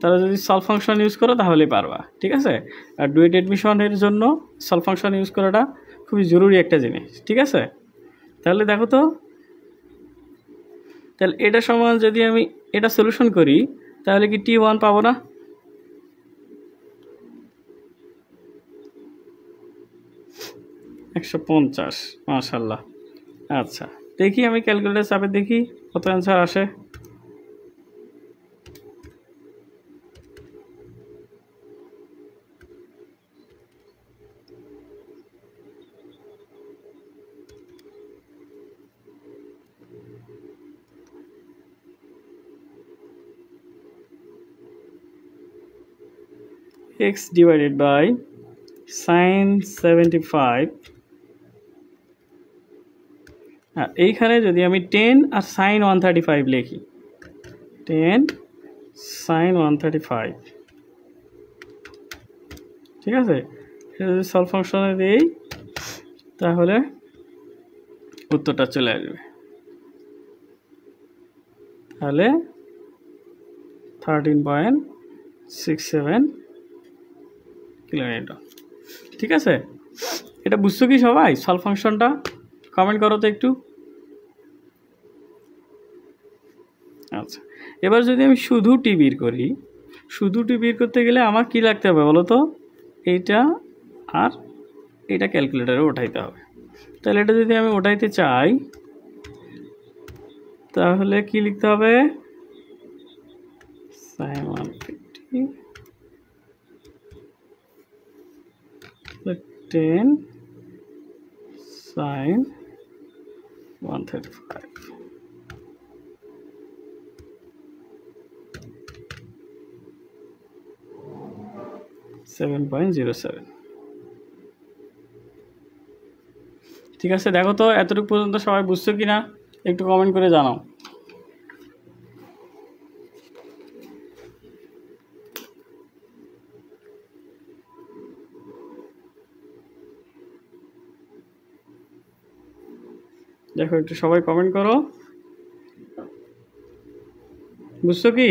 S1: তারা যদি সলভ ফাংশন ইউজ করো তাহলেই পারবা। ঠিক আছে, আর ডুয়েট অ্যাডমিশনের জন্য সলভ ফাংশন ইউজ করাটা খুবই জরুরি একটা জিনিস। ঠিক আছে, তাহলে দেখো তো, তাহলে এটা সমান যদি আমি এটা সলিউশন করি, তাহলে কি T1 পাবো না? $150, মাশাআল্লাহ। আচ্ছা দেখি আমি ক্যালকুলেটর চাপে দেখি কত অ্যান্সার আসে। x divided by sin 75, আর এইখানে যদি আমি 10 আর sin 135 লিখি, 10 sin 135, ঠিক আছে, এটা যদি সলভ ফাংশনে দিই তাহলে উত্তরটা চলে আসবে। তাহলে 13.67 কিলোমিটার। ঠিক আছে, এটা বুঝছো কি সবাই সলভ ফাংশনটা? কমেন্ট করো তো একটু। আচ্ছা এবার যদি আমি শুধু টি বের করি, শুধু টি বের করতে গেলে আমার কি লাগতে হবে বলো তো? এইটা আর এটা ক্যালকুলেটারে উঠাইতে হবে। তাহলে এটা যদি আমি উঠাইতে চাই তাহলে কি লিখতে হবে? sin 150 10 sin 135, $7.07। ঠিক আছে, দেখো তো এতটুকু পর্যন্ত সবাই বুঝছো কিনা একটু কমেন্ট করে জানাও। দেখো একটু সবাই কমেন্ট করো, বুঝছো কি?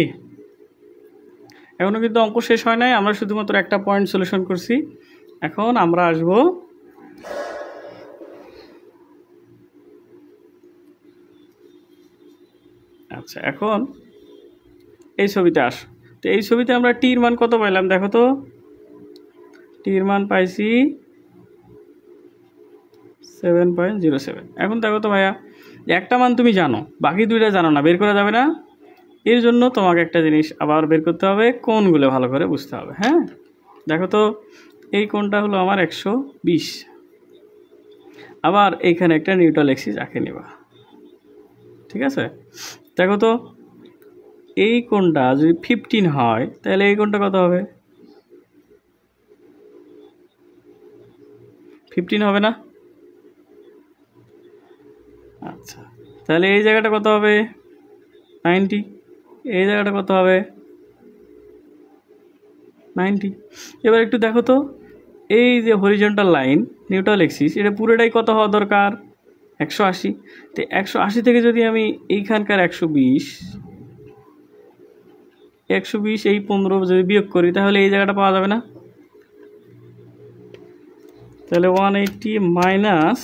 S1: এখনো কিন্তু অঙ্ক শেষ হয় নাই, আমরা শুধুমাত্র একটা পয়েন্ট সলিউশন করছি। এখন আমরা আসব আচ্ছা এখন এই ছবিতে আসো। তো এই ছবিতে আমরা টির মান কত পাইলাম দেখো তো? টির মান পাইছি 7.07। এখন দেখো তো ভাইয়া, একটা মান তুমি জানো, বাকি দুইটা জানো না, বের করা যাবে না? এর জন্য তোমাকে একটা জিনিস আবার বের করতে হবে, কোণগুলো ভালো করে বুঝতে হবে। হ্যাঁ, দেখো তো এই কোণটা হলো আমার 120, আবার এইখানে একটা নিউট্রাল এক্সিস আঁকে নিবা। ঠিক আছে, দেখো তো এই কোণটা যদি 15 হয় তাহলে এই কোণটা কত হবে? 15 হবে না? আচ্ছা, তাহলে এই জায়গাটা কত হবে? 90। এই জায়গাটা কত হবে? 90। এবার একটু দেখো তো এই যে হরিজন্টাল লাইন নিউট্রাল এক্সিস, এটা পুরোটাই কত হওয়া দরকার? 180। তো 180 থেকে যদি আমি এইখানকার 120 এই 15 যদি বিয়োগ করি তাহলে এই জায়গাটা পাওয়া যাবে না? তাহলে 180 মাইনাস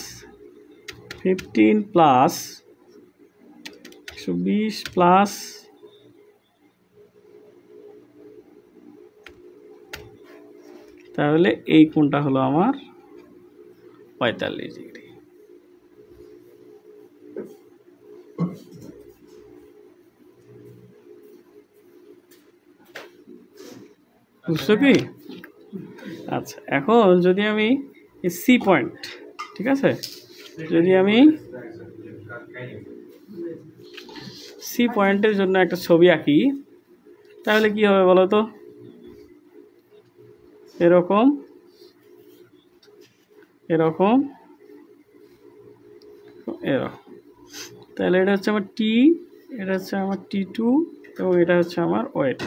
S1: 15 প্লাস 120 প্লাস, তাহলে এই কোণটা হলো আমার 45 ডিগ্রি। বুঝছো কি? আচ্ছা, এখন যদি আমি সি পয়েন্ট, ঠিক আছে, যদি আমি সি পয়েন্টের জন্য একটা ছবি আঁকি তাহলে কি হবে বলো তো? এরকম এরকম এরকম। তাহলে এটা হচ্ছে আমার টি, এটা হচ্ছে আমার T2 এবং এটা হচ্ছে আমার ওয়েট।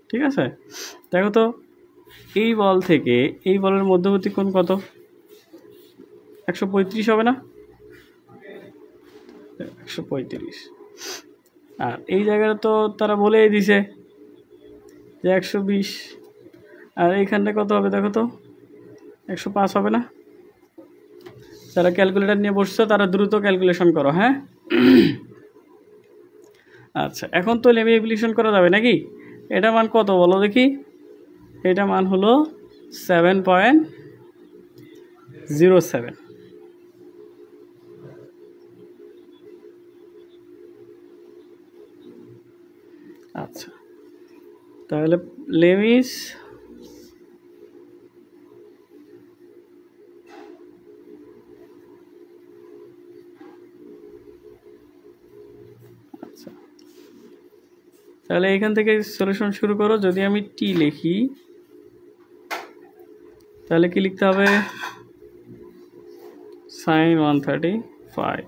S1: ঠিক আছে, দেখো তো এই বল থেকে এই বলের মধ্যবর্তী কোণ কত? 135 হবে না? 135। আর এই জায়গাটা তো তারা বলেই দিছে যে 120, আর এইখানটা কত হবে দেখো তো? 105 হবে না? যারা ক্যালকুলেটর নিয়ে বসছো তারা দ্রুত ক্যালকুলেশন করো। হ্যাঁ, আচ্ছা, এখন তো লেমিনেশন করা যাবে নাকি? এটা মান কত বলো দেখি? এটা মান হলো 7.07। আচ্ছা, তাহলে লেমিস আচ্ছা, তাহলে এখান থেকে সলিউশন শুরু করো। যদি আমি টি লিখি তাহলে কি লিখতে হবে? sin 135।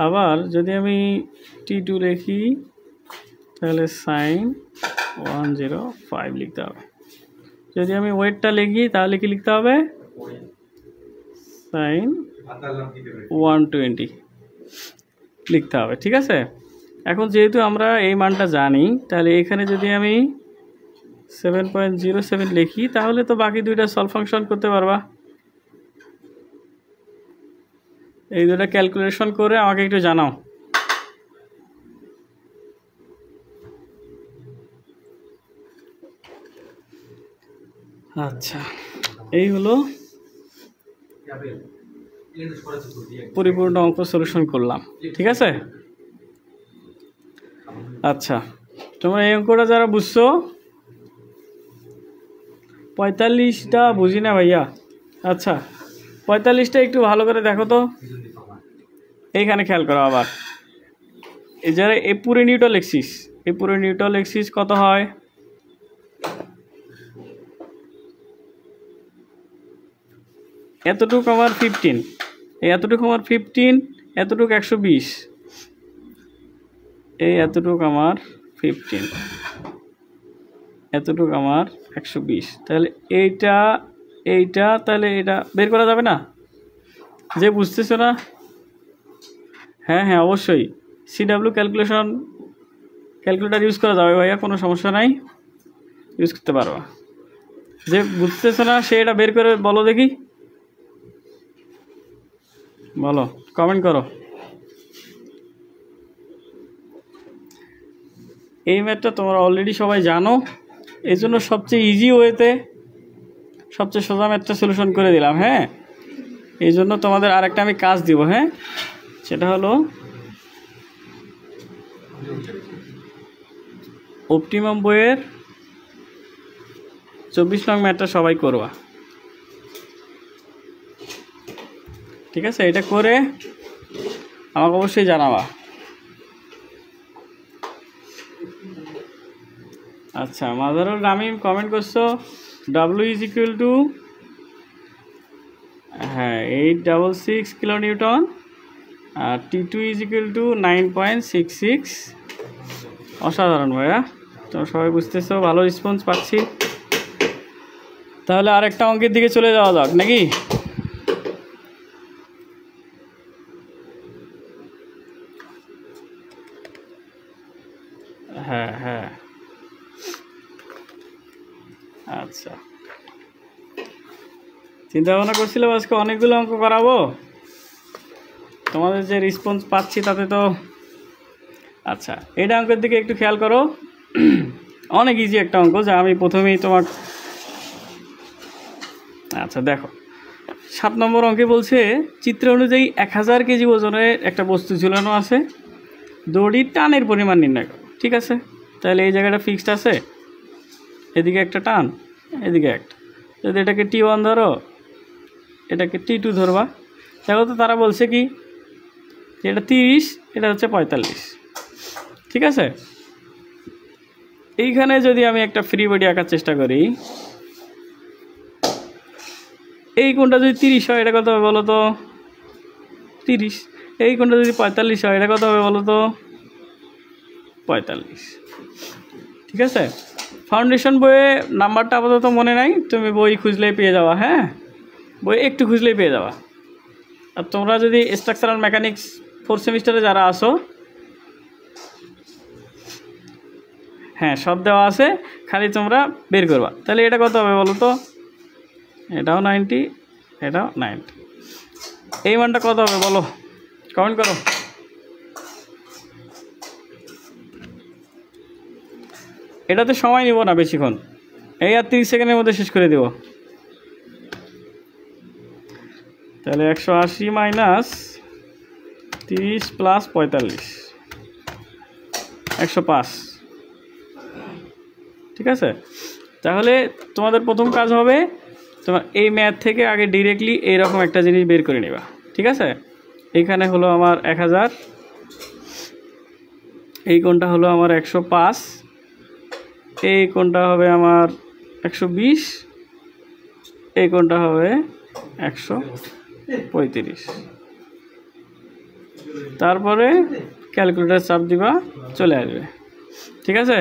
S1: আবার যদি আমি T2 লিখি তাহলে sin 105 লিখতে হবে। যদি আমি ওয়েটটা লিখি তাহলে কি লিখতে হবে? sin 120 লিখতে হবে। ঠিক আছে, এখন যেহেতু আমরা এই মানটা জানি তাহলে এখানে যদি আমি 7.07 লিখি তাহলে তো বাকি দুইটা সলভ ফাংশন করতে পারবা। এই দুটো ক্যালকুলেশন করে আমাকে একটু জানাও। আচ্ছা, এই হলো পরিপূর্ণ অঙ্ক সলিউশন করলাম। ঠিক আছে, আচ্ছা, তোমরা এই অঙ্কটা যারা বুঝছো, 45টা বুঝি না ভাইয়া। আচ্ছা, 45টা একটু ভালো করে দেখো তো। এইখানে খেয়াল করো আবার, এই যারা এই পুরো নিউট্রাল এক্সিস, এই পুরো নিউট্রাল এক্সিস কত হয়? এতটুকু আমার 15, এই এতটুকু আমার 15, এতটুকু 120, এই এতটুকু আমার 15, এতটুকু আমার 120। তাহলে এইটা তাহলে এটা বের করা যাবে না? যে বুঝতেছো না? হ্যাঁ হ্যাঁ, অবশ্যই CW ক্যালকুলেটর ইউজ করা যাবে ভাইয়া, কোনো সমস্যা নাই, ইউজ করতে পারো। যে বুঝতেছো না সে এটা বের করে বলো দেখি, বলো, কমেন্ট করো। এই ম্যাথটা তোমরা অলরেডি সবাই জানো, এই জন্য সবচেয়ে ইজি ওয়েতে সবচেয়ে সোজা ম্যাথটা সলিউশন করে দিলাম। হ্যাঁ, এই জন্য তোমাদের আরেকটা আমি কাজ দিব। হ্যাঁ, সেটা হলো অপটিমাম বইয়ের 24 নং ম্যাথটা সবাই করবা, ঠিক আছে? এটা করে আমাকে অবশ্যই জানাবা। আচ্ছা, মাজারুল রামিম কমেন্ট করছো W is equal to 866 kilo newton আর T2 ইজ ইকুয়াল টু 9.66। অসাধারণ ভাইয়া, তোমরা সবাই বুঝতেছো, ভালো রেসপন্স পাচ্ছি। তাহলে আরেকটা অঙ্কের দিকে চলে যাওয়া যাক নাকি? হ্যাঁ, আচ্ছা, চিন্তা ভাবনা করছিলাম আজকে অনেকগুলো অঙ্ক করাবো, তোমাদের যে রেসপন্স পাচ্ছি তাতে তো। আচ্ছা, এটা অঙ্কের দিকে একটু খেয়াল করো, অনেক ইজি একটা অঙ্ক যা আমি প্রথমেই তোমার। আচ্ছা দেখো, 7 নম্বর অঙ্কে বলছে চিত্র অনুযায়ী 1000 কেজি ওজনের একটা বস্তু ঝুলানো আছে, দড়ির টানের পরিমাণ নির্ণয় করো। ঠিক আছে, তাহলে এই জায়গাটা ফিক্সড আছে, এদিকে একটা টান, এদিকে একটা। যদি এটাকে T1 ধরো, এটাকে T2 ধরবা। দেখো তো তারা বলছে কি, এটা 30, এটা হচ্ছে 45। ঠিক আছে, এইখানে যদি আমি একটা ফ্রি বডি আঁকার চেষ্টা করি, এই কোণটা যদি 30 হয়, এটা কত হবে বলো তো? 30। এই কোণটা যদি 45 হয়, এটা কত হবে বলো তো? 45। ঠিক আছে, ফাউন্ডেশন বইয়ে নাম্বারটা আপাতত মনে নাই, তুমি বই খুঁজলেই পেয়ে যাওয়া। হ্যাঁ, বই একটু খুঁজলেই পেয়ে যাওয়া। আর তোমরা যদি স্ট্রাকচারাল মেকানিক্স 4 সেমিস্টারে যারা আসো, হ্যাঁ সব দেওয়া আছে, খালি তোমরা বের করবা। তাহলে এটা কত হবে বলো তো? এটাও 90, এটাও 90। এই মানটা কত হবে বলো, কমেন্ট করো। এটাতে সময় নিব না বেশিক্ষণ, এই আর 30 সেকেন্ডের মধ্যে শেষ করে দেব। তাহলে 180 মাইনাস 30 প্লাস 45, 105। ঠিক আছে, তাহলে তোমাদের প্রথম কাজ হবে, তোমার এই ম্যাথ থেকে আগে ডিরেক্টলি এইরকম একটা জিনিস বের করে নেবা। ঠিক আছে, এইখানে হলো আমার 1000, এই কোণটা হলো আমার 105, এই কোণটা হবে আমার 120, এই কোণটা হবে 135। তারপরে ক্যালকুলেটর চাপ দিবা, চলে আসবে। ঠিক আছে,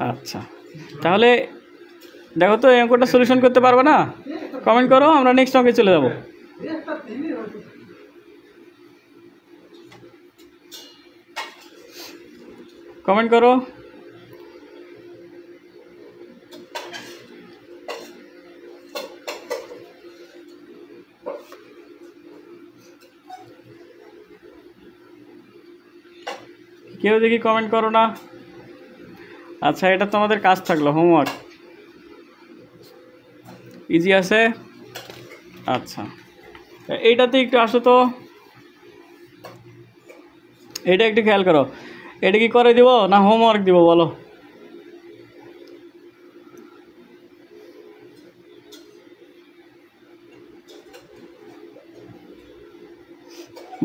S1: আচ্ছা তাহলে দেখো তো এই অঙ্কটা সলিউশন করতে পারবে না? কমেন্ট করো, আমরা নেক্সট অঙ্কে চলে যাব। কমেন্ট করো। কেউ দেখি কমেন্ট করো না। আচ্ছা, এটা তোমাদের কাজ থাকলো, হোমওয়ার্ক। ইজি আছে। আচ্ছা, এইটাতে একটু আসো তো, এটা একটু খেয়াল করো। এটা কি করে দিব না হোমওয়ার্ক দিব বলো?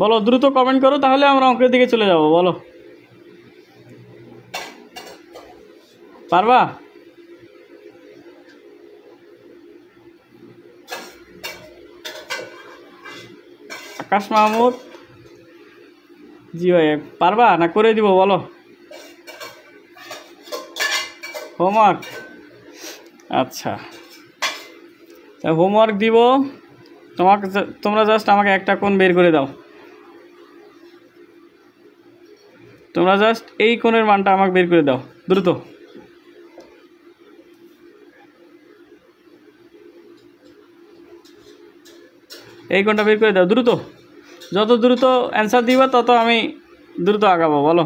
S1: বলো, দ্রুত কমেন্ট করো, তাহলে আমরা অঙ্কের দিকে চলে যাব। বলো, পারবা? আকাশ মাহমুদ, জি ভাই, পারবা না করে দিব বলো? হোমওয়ার্ক, আচ্ছা হোমওয়ার্ক দিব তোমাকে, তোমরা জাস্ট আমাকে একটা কোণ বের করে দাও। তোমরা জাস্ট এই কোণের মানটা আমাকে বের করে দাও দ্রুত। এই কোণটা বের করে দাও দ্রুত, যত দ্রুত অ্যান্সার দিবা তত আমি দ্রুত আগাবো। বলো,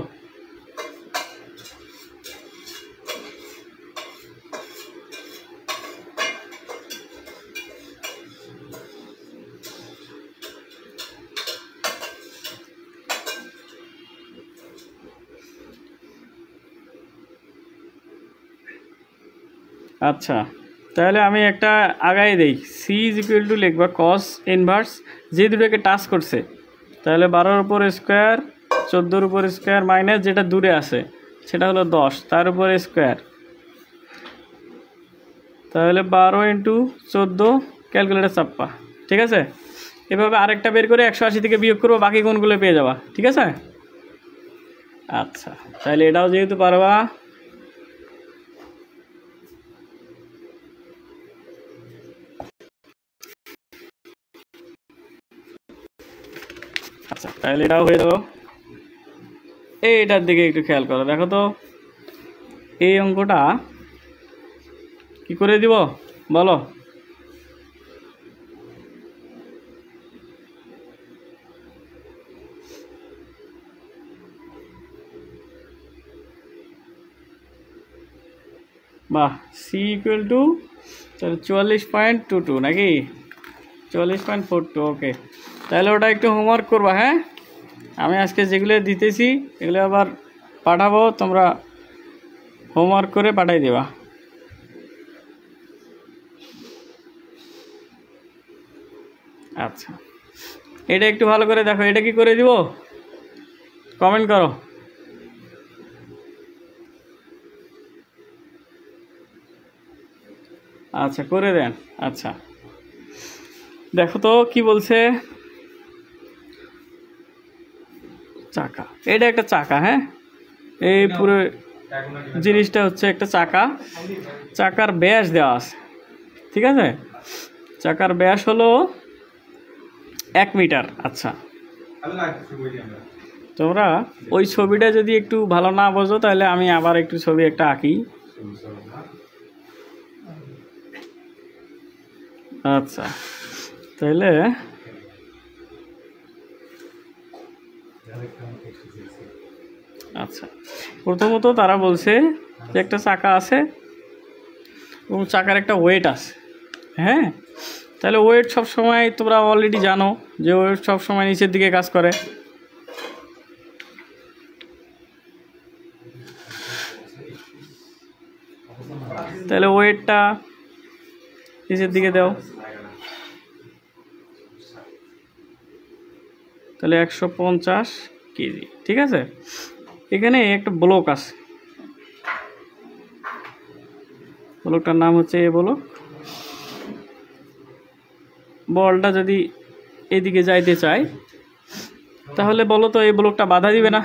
S1: আচ্ছা, তাহলে আমি একটা আগাই দেই। সি ইজ ইকুয়াল টু লিখবা কস ইনভার্স, যে দুটোকে টাচ করছে, তাহলে 12-র উপর স্কোয়ার 14-র উপর স্কোয়ার মাইনাস যেটা দূরে আছে সেটা হলো 10 তার উপর স্কোয়ার, তাহলে 12 ইন্টু 14, ক্যালকুলেটার চাপ্পা। ঠিক আছে, এভাবে আরেকটা বের করে 180 থেকে বিয়োগ করবো, বাকি কোনগুলো পেয়ে যাবা। ঠিক আছে, আচ্ছা তাহলে এটাও যেহেতু পারবা, আচ্ছা তাহলে এটাও হয়ে যাবো। এইটার দিকে একটু খেয়াল করো, দেখো তো এই অঙ্কটা কি করে দিব বলো। বাহ, সি ইকুয়াল টু তাহলে 44.22 নাকি 44.42। ওকে, তাহলে ওটা একটু হোমওয়ার্ক করবা। হ্যাঁ, আমি আজকে যেগুলো দিতেছি এগুলো আবার পাঠাবো, তোমরা হোমওয়ার্ক করে পাঠাই দেবা। আচ্ছা, এটা একটু ভালো করে দেখো, এটা কি করে দিব কমেন্ট করো। আচ্ছা করে দেন। আচ্ছা দেখো তো কি বলছে, চাকা, এটা একটা চাকা। হ্যাঁ, এই পুরো জিনিসটা হচ্ছে একটা চাকা, চাকার ব্যাস দেওয়া আছে। ঠিক আছে, চাকার ব্যাস হলো 1 মিটার। আচ্ছা, তোমরা ওই ছবিটা যদি একটু ভালো না বোঝো তাহলে আমি আবার একটু ছবি একটা আঁকি। আচ্ছা তাহলে আচ্ছা, প্রথমত তারা বলছে যে একটা চাকা আছে এবং চাকার একটা ওয়েট আছে। হ্যাঁ, তাহলে ওয়েট সব সময় তোমরা অলরেডি জানো যে ওয়েট সব সময় নিচের দিকে কাজ করে। তাহলে ওয়েটটা নিচের দিকে দাও, তাহলে 150 কেজি। ঠিক আছে, এখানে একটা ব্লক আছে, ব্লকটার নাম হচ্ছে এ ব্লক। বলটা যদি এদিকে যাইতে চায় তাহলে বলো তো এই ব্লকটা বাধা দিবে না?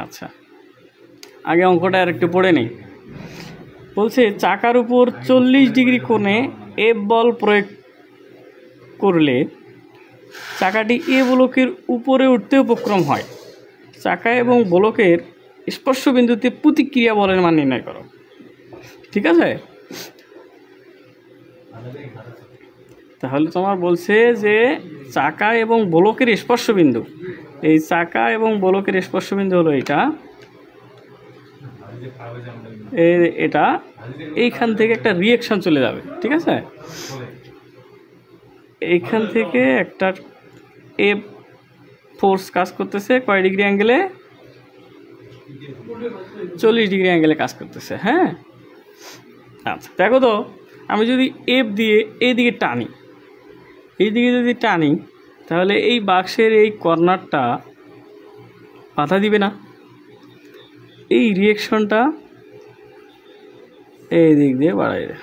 S1: আচ্ছা, আগে অঙ্কটা আর একটু পড়ে নেই। বলছে চাকার উপর 40 ডিগ্রি কোণে এফ বল প্রয়োগ করলে চাকাটি এ ব্লকের উপরে উঠতে উপক্রম হয়। চাকা এবং ব্লকের স্পর্শ বিন্দুতে প্রতিক্রিয়া বলের মান নির্ণয় করো। ঠিক আছে, তাহলে তোমার বলছে যে চাকা এবং ব্লকের স্পর্শ বিন্দু, এই চাকা এবং ব্লকের স্পর্শ বিন্দু হলো এটা, এটা এইখান থেকে একটা রিঅ্যাকশন চলে যাবে। ঠিক আছে, এইখান থেকে একটা এ ফোর্স কাজ করতেছে কয় ডিগ্রি অ্যাঙ্গেলে? 40 ডিগ্রি অ্যাঙ্গেলে কাজ করতেছে। হ্যাঁ, আচ্ছা দেখো তো, আমি যদি এফ দিয়ে এইদিকে টানি, এইদিকে যদি টানি তাহলে এই বাক্সের এই কর্নারটা বাধা দিবে না? এই রিঅ্যাকশনটা এই দিক দিয়ে বাড়াই দেয়,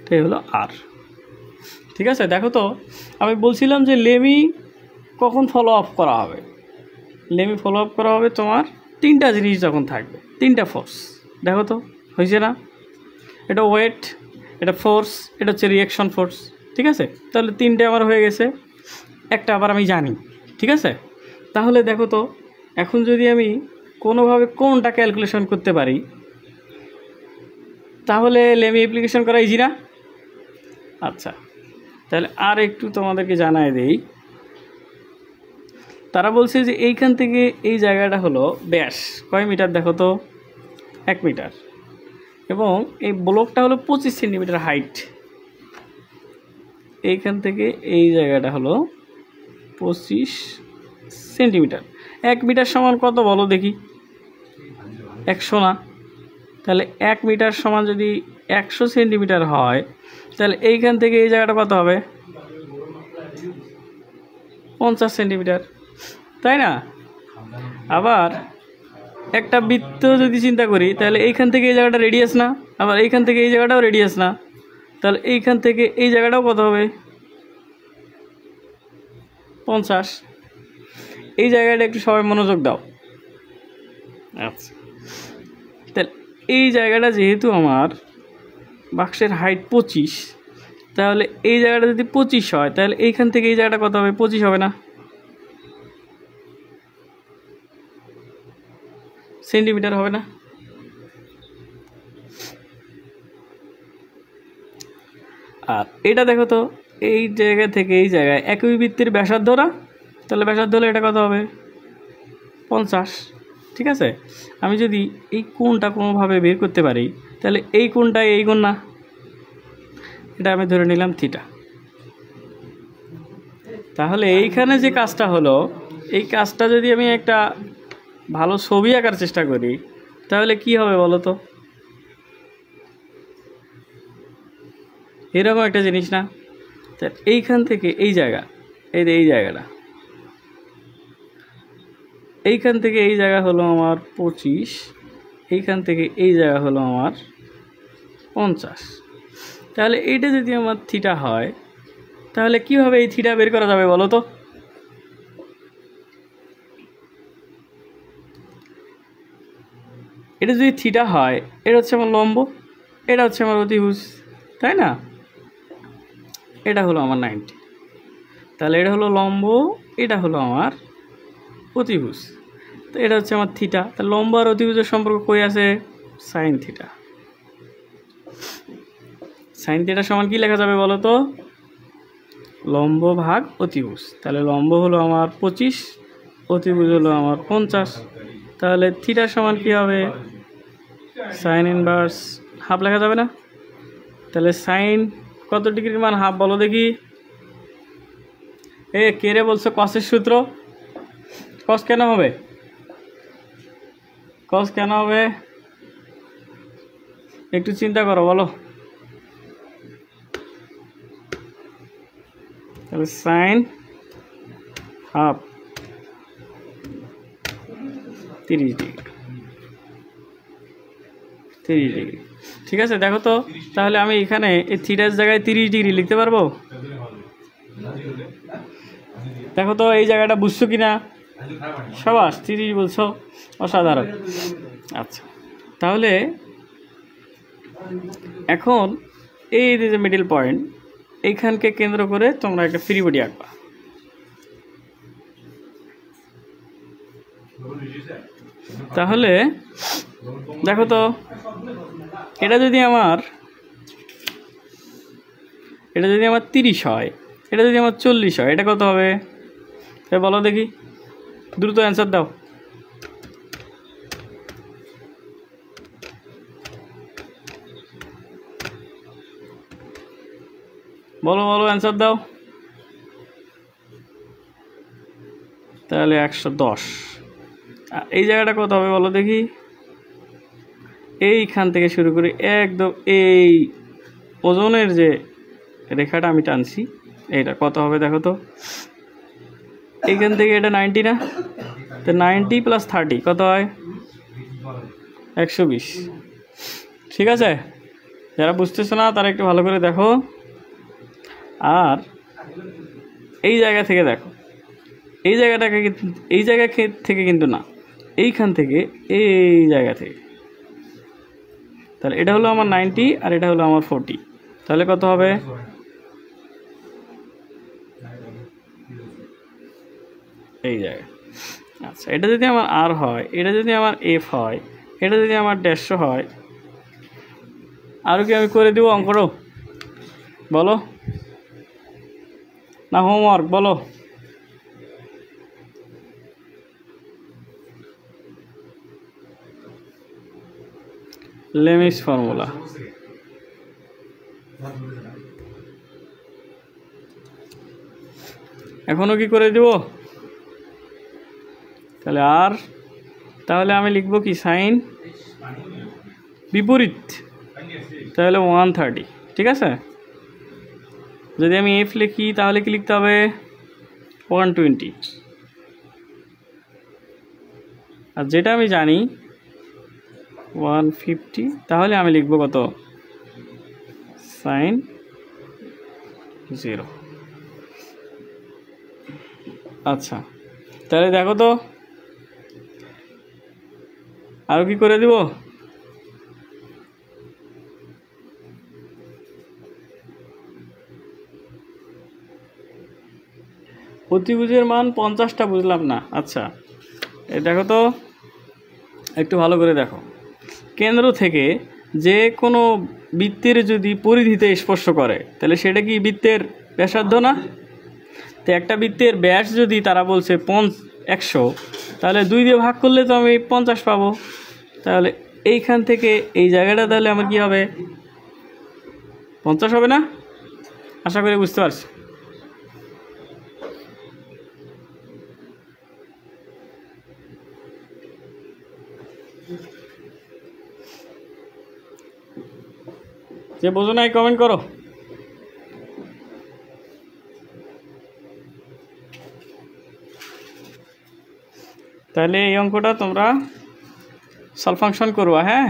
S1: এটাই হলো আর। ঠিক আছে, দেখো তো আমি বলছিলাম যে লেমি কখন ফলো আপ করা হবে। লেমি ফলো আপ করা হবে তোমার 3টা জিনিস যখন থাকবে, 3টা ফোর্স। দেখো তো হয়েছে না? এটা ওয়েট, এটা ফোর্স, এটা হচ্ছে রিঅ্যাকশন ফোর্স। ঠিক আছে, তাহলে 3টে আমার হয়ে গেছে, একটা আবার আমি জানি। ঠিক আছে, তাহলে দেখো তো এখন যদি আমি কোনোভাবে কোনটা ক্যালকুলেশন করতে পারি তাহলে লেমি অ্যাপ্লিকেশন করা ইজি না? আচ্ছা, তাহলে আর একটু তোমাদেরকে জানাই দেই। তারা বলছে যে এইখান থেকে এই জায়গাটা হলো ব্যাস কয় মিটার? দেখো তো 1 মিটার, এবং এই ব্লকটা হলো 25 সেন্টিমিটার হাইট। এইখান থেকে এই জায়গাটা হলো 25 সেন্টিমিটার। 1 মিটার সমান কত বলো দেখি? 100 না, তাহলে 1 মিটার সমান যদি 100 সেন্টিমিটার হয়, তাহলে এইখান থেকে এই জায়গাটা কত হবে? 50 সেন্টিমিটার, তাই না? আবার একটা বৃত্ত যদি চিন্তা করি, তাহলে এইখান থেকে এই জায়গাটা রেডিয়াস না, আবার এইখান থেকে এই জায়গাটাও রেডিয়াস না, তাহলে এইখান থেকে এই জায়গাটাও কত হবে? 50। এই জায়গাটা একটু সবাই মনোযোগ দাও। আচ্ছা, তাহলে এই জায়গাটা যেহেতু আমার বাক্সের হাইট 25, তাহলে এই জায়গাটা যদি 25 হয়, তাহলে এইখান থেকে এই জায়গাটা কত হবে? 25 হবে না? সেন্টিমিটার হবে না? আর এটা দেখো তো, এই জায়গা থেকে এই জায়গায় একই বৃত্তের ব্যাসার্ধ না, তাহলে ব্যাসার্ধ হলে এটা কত হবে? 50। ঠিক আছে, আমি যদি এই কোণটা কোনোভাবে বের করতে পারি, তাহলে এই কোণটা এই কোণ না, এটা আমি ধরে নিলাম থিটা। তাহলে এইখানে যে কাজটা হলো, এই কাজটা যদি আমি একটা ভালো ছবি আঁকার চেষ্টা করি, তাহলে কি হবে বলো তো? এরকম একটা জিনিস না? তা এইখান থেকে এই জায়গা, এই জায়গাটা, এইখান থেকে এই জায়গা হলো আমার 25, এইখান থেকে এই জায়গা হলো আমার 50। তাহলে এইটা যদি আমার থিটা হয়, তাহলে কিভাবে এই থিটা বের করা যাবে বলো তো? এটা যদি থিটা হয়, এটা হচ্ছে আমার লম্ব, এটা হচ্ছে আমার অতিভুজ, তাই না? এটা হলো আমার 90, তাহলে এটা হলো লম্ব, এটা হলো আমার অতিভুজ, তো এটা হচ্ছে আমার থিটা। তাহলে লম্ব আর অতিভুজের সম্পর্ক কই আছে? Sine theta. সাইন থিটা সমান কি লেখা যাবে বলো তো? লম্ব ভাগ অতিভুজ। তাহলে লম্ব হলো আমার 25, অতিভুজ হলো আমার 50, তাহলে থিটা সমান কি হবে? সাইন ইনভার্স হাফ লেখা যাবে না? তাহলে সাইন কত ডিগ্রির মান হাফ বলো দেখি? কে রে বলছো কসের সূত্র? কস কেন হবে? কস কেন হবে একটু চিন্তা করো, বলো। তাহলে সাইন হাফ 30 ডিগ্রি, 30 ডিগ্রি। ঠিক আছে, দেখো তো, তাহলে আমি এখানে এই থিটার জায়গায় 30 ডিগ্রি লিখতে পারবো? দেখো তো এই জায়গাটা বুঝছো কিনা? সবাস 30 বলছো, অসাধারণ। আচ্ছা, তাহলে এখন এই যে মিডল পয়েন্ট, এইখানকে কেন্দ্র করে তোমরা একটা ফ্রি বডি আঁকবা। তাহলে দেখো তো, এটা যদি আমার 30 হয়, এটা যদি আমার 40 হয়, এটা কত হবে? তাই বলো দেখি, দ্রুত অ্যান্সার দাও। বলো বলো, অ্যান্সার দাও। তাহলে 110। এই জায়গাটা কত হবে বলো দেখি? এইখান থেকে শুরু করে একদম এই ওজনের যে রেখাটা আমি টানছি, এইটা কত হবে দেখো তো? এইখান থেকে এটা 90 না? তো 90 + 30 কত হয়? 120। ঠিক আছে, যারা বুঝতেছো না তারা একটু ভালো করে দেখো। আর এই জায়গা থেকে দেখো, এই জায়গাটাকে, এই জায়গা থেকে কিন্তু না, এইখান থেকে এই জায়গা থেকে, তাহলে এটা হলো আমার 90 আর এটা হলো আমার 40, তাহলে কত হবে? এই জায়গা। আচ্ছা, এটা যদি আমার আর হয়, এটা যদি আমার এফ হয়, এটা যদি আমার 150 হয়, আরও কি আমি করে দেবো অঙ্করও? বলো না, হোমওয়ার্ক বলো। লেমিস ফর্মুলা এখনো কি করে দেব? তাহলে আর, তাহলে আমি লিখবো কি? সাইন বিপরীত, তাহলে 130। ঠিক আছে, যদি আমি এফ লিখি তাহলে কি লিখতে হবে 120। আর যেটা আমি জানি 150, তাহলে আমি লিখব কত sin 0। আচ্ছা, তাহলে দেখো তো আরও কি করে দিব। অতিভুজের মান 50টা, বুঝলাম না। আচ্ছা, এই দেখো তো একটু ভালো করে দেখো, কেন্দ্র থেকে যে কোনো বৃত্তের যদি পরিধিতে স্পর্শ করে তাহলে সেটা কি বৃত্তের ব্যাসার্ধ না? তো একটা বৃত্তের ব্যাস যদি তারা বলছে 100, তাহলে 2 দিয়ে ভাগ করলে তো আমি 50 পাবো। তাহলে এইখান থেকে এই জায়গাটা তাহলে আমার কি হবে 50 হবে না? আশা করি বুঝতে পারছি। যে বোঝো নাই কমেন্ট করো। তাহলে এই অঙ্কটা তোমরা সলভ ফাংশন করবা। হ্যাঁ,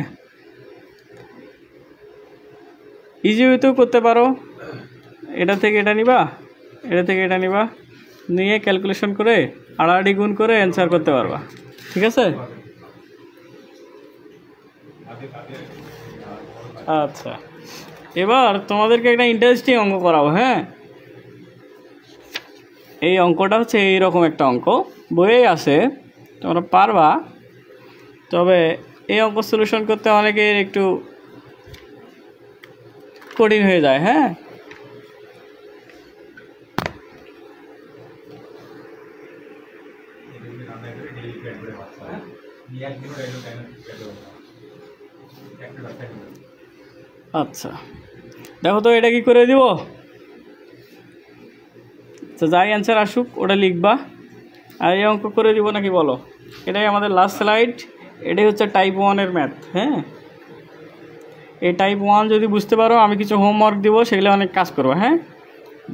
S1: ইজি ওয়েতেও করতে পারো। এটা থেকে এটা নিবা, এটা থেকে এটা নিবা, নিয়ে ক্যালকুলেশন করে আড়াআড়ি গুণ করে অ্যান্সার করতে পারবা। ঠিক আছে? আচ্ছা, এবার তোমাদেরকে একটা ইন্টারেস্টিং অঙ্ক করাবো। হ্যাঁ, এই অঙ্কটা হচ্ছে এইরকম একটা অঙ্ক, বইয়ে আছে, তোমরা পারবা। তবে এই অঙ্ক সলিউশন করতে অনেকের একটু কঠিন হয়ে যায়। হ্যাঁ, আচ্ছা দেখো তো এটা কি করে দিব। তো যাই অ্যান্সার আসুক ওটা লিখবা, আর এই অঙ্ক করে দিব নাকি বলো? এটাই আমাদের লাস্ট স্লাইড। এটাই হচ্ছে টাইপ 1-এর ম্যাথ। হ্যাঁ, এই টাইপ 1 যদি বুঝতে পারো, আমি কিছু হোমওয়ার্ক দিব, সেগুলো অনেক কাজ করবো। হ্যাঁ,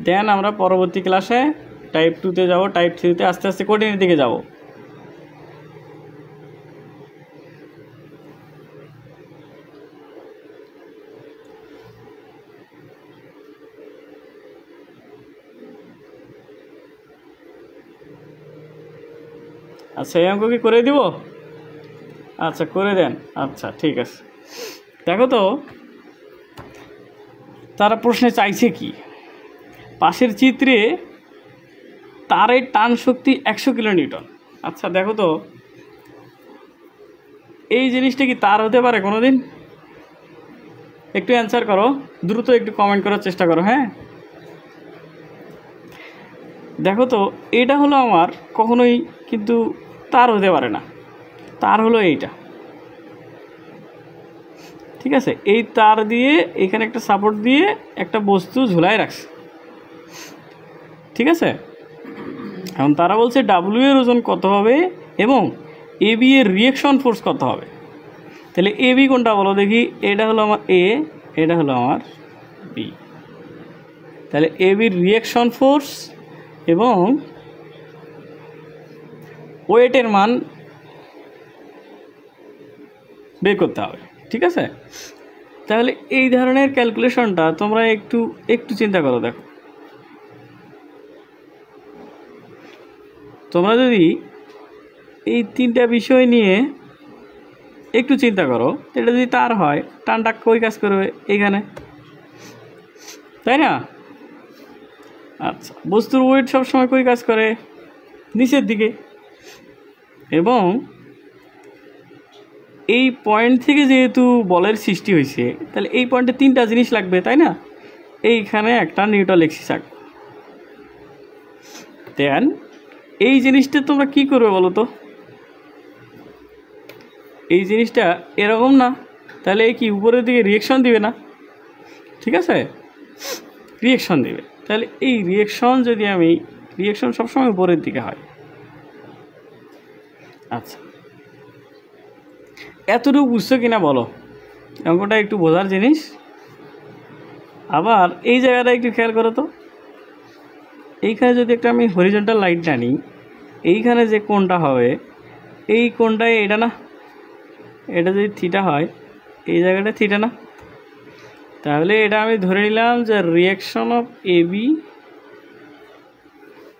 S1: দেন আমরা পরবর্তী ক্লাসে টাইপ 2-তে যাবো, টাইপ 3-তে আস্তে আস্তে কঠিনের দিকে যাব। আচ্ছা, এই অঙ্ক কি করে দিব? আচ্ছা, করে দেন। আচ্ছা, ঠিক আছে। দেখো তো তারা প্রশ্নে চাইছে কি, পাশের চিত্রে তারের টান শক্তি 100 কিলোনিউটন। আচ্ছা দেখো তো এই জিনিসটা কি তার হতে পারে কোনোদিন? একটু অ্যান্সার করো, দ্রুত একটু কমেন্ট করার চেষ্টা করো। হ্যাঁ, দেখো তো এটা হলো আমার কখনোই কিন্তু তার হতে পারে না। তার হলো এইটা। ঠিক আছে, এই তার দিয়ে এখানে একটা সাপোর্ট দিয়ে একটা বস্তু ঝুলায় রাখছে। ঠিক আছে, এখন তারা বলছে ডাব্লিউ এর ওজন কত হবে এবং এ বি এর রিয়েকশন ফোর্স কত হবে। তাহলে এ বি কোনটা বলো দেখি? এটা হলো আমার এ, এটা হলো আমার বি। তাহলে এ বির রিয়েকশন ফোর্স এবং ওয়েটের মান বের করতে হবে। ঠিক আছে, তাহলে এই ধরনের ক্যালকুলেশনটা তোমরা একটু চিন্তা করো। দেখো, তোমরা যদি এই 3টা বিষয় নিয়ে একটু চিন্তা করো, এটা যদি তার হয়, টানটা কই কাজ করবে? এখানে, তাই না? আচ্ছা, বস্তুর ওয়েট সবসময় কই কাজ করে? নিচের দিকে। এবং এই পয়েন্ট থেকে যেহেতু বলের সৃষ্টি হয়েছে, তাহলে এই পয়েন্টে 3টা জিনিস লাগবে, তাই না? এইখানে একটা নিউট্রাল এক্সিস থাকবে। দেন এই জিনিসটা তোমরা কি করবে বলো তো? এই জিনিসটা এরকম না, তাহলে কি উপরের দিকে রিয়েকশন দিবে না? ঠিক আছে, রিয়েকশন দিবে। তাহলে এই রিয়েকশন যদি আমি, রিয়েকশন সবসময় উপরের দিকে হয়। আচ্ছা, এতটুকু বুঝছো কিনা বলো, অঙ্কটা একটু বোঝার জিনিস। আবার এই জায়গাটা একটু খেয়াল করো তো, এইখানে যদি একটা আমি হরিজন্টাল লাইন টানি, এইখানে যে কোণটা হবে এই কোণটায় এটা না, এটা যদি থিটা হয় এই জায়গাটা থিটা না, তাহলে এটা আমি ধরে নিলাম যে রিয়াকশন অফ এ বি,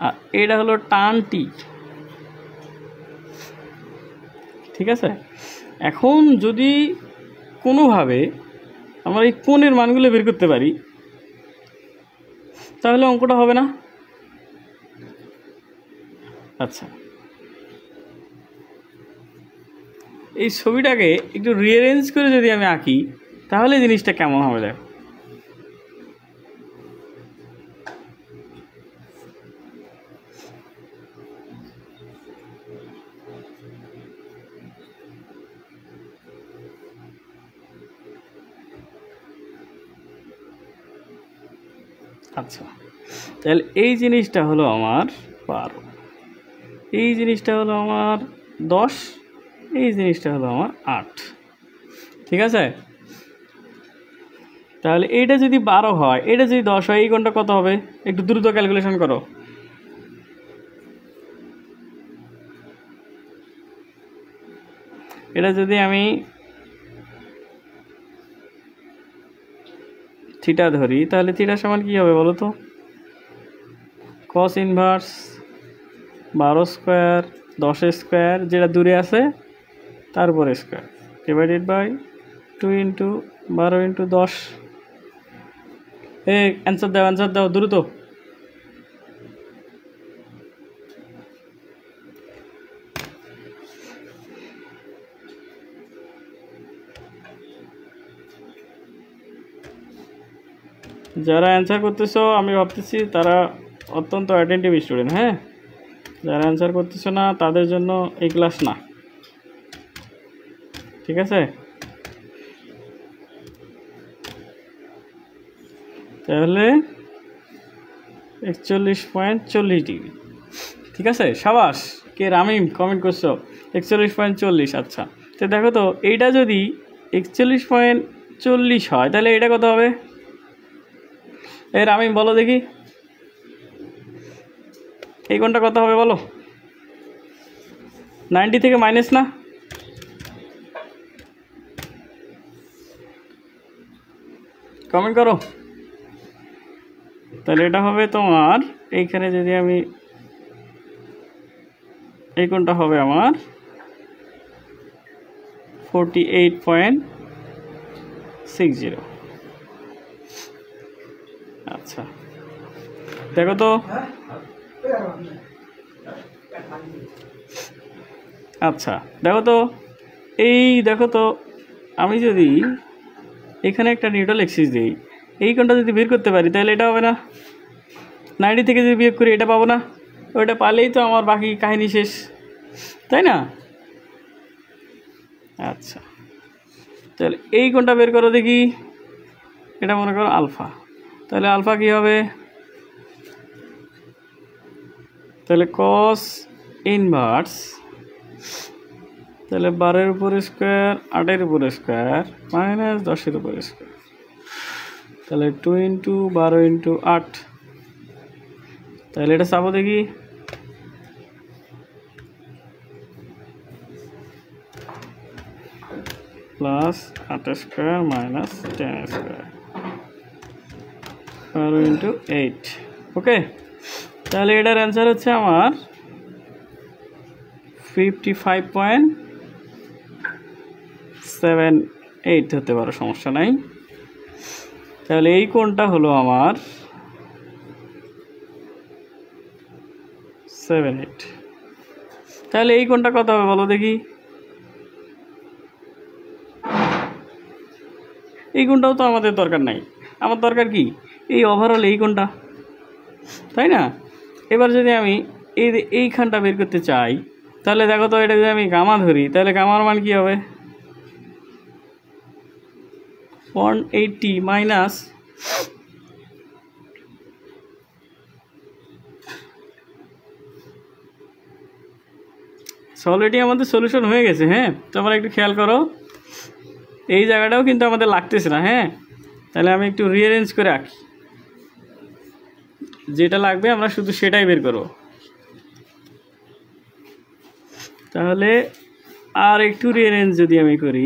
S1: আর এটা হলো টান টি। ঠিক আছে, এখন যদি কোনোভাবে আমরা এই কোণের মানগুলো বের করতে পারি তাহলে অঙ্কটা হবে না। আচ্ছা, এই ছবিটাকে একটু রিঅ্যারেঞ্জ করে যদি আমি আঁকি তাহলে জিনিসটা কেমন হবে দেখো। আচ্ছা, তাহলে এই জিনিসটা হলো আমার 12, এই জিনিসটা হলো আমার 10, এই জিনিসটা হলো আমার 8। ঠিক আছে, তাহলে এইটা যদি 12 হয়, এটা যদি 10 হয়, এই কোণটা কত হবে একটু দ্রুত ক্যালকুলেশন করো। এটা যদি আমি থিটা ধরি তাহলে থিটা সমান কী হবে বলো তো, কস ইনভার্স 12 স্কোয়ার 10 স্কোয়ার যেটা দূরে আছে তারপরে square divided by 2 into 12 into 10। Answer দাও দ্রুত। যারা অ্যান্সার করতেছো আমি ভাবতেছি তারা অত্যন্ত অ্যাটেন্টিভ স্টুডেন্ট। হ্যাঁ, যারা অ্যান্সার করতেছো না তাদের জন্য এই ক্লাস না। ঠিক আছে, তাহলে 41.40 ডিগ্রি। ঠিক আছে, সাবাস। কে রামিম কমেন্ট করছো 41.40। আচ্ছা, তো দেখো তো এইটা যদি 41.40 হয় তাহলে এটা কত হবে? রামিম বলো দেখি, এই কোণটা কত হবে বলো? 90 থেকে মাইনাস না, কমেন্ট করো। তাহলে এটা হবে তোমার, এইখানে যদি আমি এই কোণটা হবে আমার 48.60। আচ্ছা, দেখো তো। আচ্ছা, দেখো তো, এই দেখো তো, আমি যদি এখানে একটা নিউট্রাল এক্সিস দিই, এই কোণটা যদি বের করতে পারি তাহলে এটা হবে না? 90 থেকে যদি বিয়োগ করি এটা পাবো না? ওইটা পালেই তো আমার বাকি কাহিনী শেষ, তাই না? আচ্ছা, তাহলে এই কোণটা বের করো দেখি, এটা মনে করো আলফা। তাহলে আলফা কি হবে? তাহলে কস ইনভার্স, তাহলে 12-এর উপর স্কোয়ার 8-এর উপর স্কোয়ার মাইনাস 10-এর উপর স্কোয়ার, তাহলে 2 ইন্টু 12 ইন্টু 8। তাহলে এটা চাপো দেখি, plus 8 square minus 10 square 12 into 8। ওকে, তাহলে এটার অ্যান্সার হচ্ছে আমার 55.78 হতে পারে, সমস্যা নাই। তাহলে এই কোণটা হলো আমার 78। তাহলে এই কোণটা কত হবে বলো দেখি? এই কোণটাও তো আমাদের দরকার নাই, আমার দরকার কি এই ওভারঅল এই কোণটা, তাই না? এবার যদি আমি এইখানটা বের করতে চাই তাহলে দেখো তো, এটা যদি আমি গামা ধরি তাহলে গামার মান কি হবে? 180 মাইনাস অলরেডি আমাদের সলিউশন হয়ে গেছে। হ্যাঁ, তোমরা একটু খেয়াল করো, এই জায়গাটাও কিন্তু আমাদের লাগতেছে না। হ্যাঁ, তাহলে আমি একটু রিঅ্যারেঞ্জ করে আঁকি, যেটা লাগবে আমরা শুধু সেটাই বের করব। তাহলে আর একটু রিঅ্যারেঞ্জ যদি আমি করি,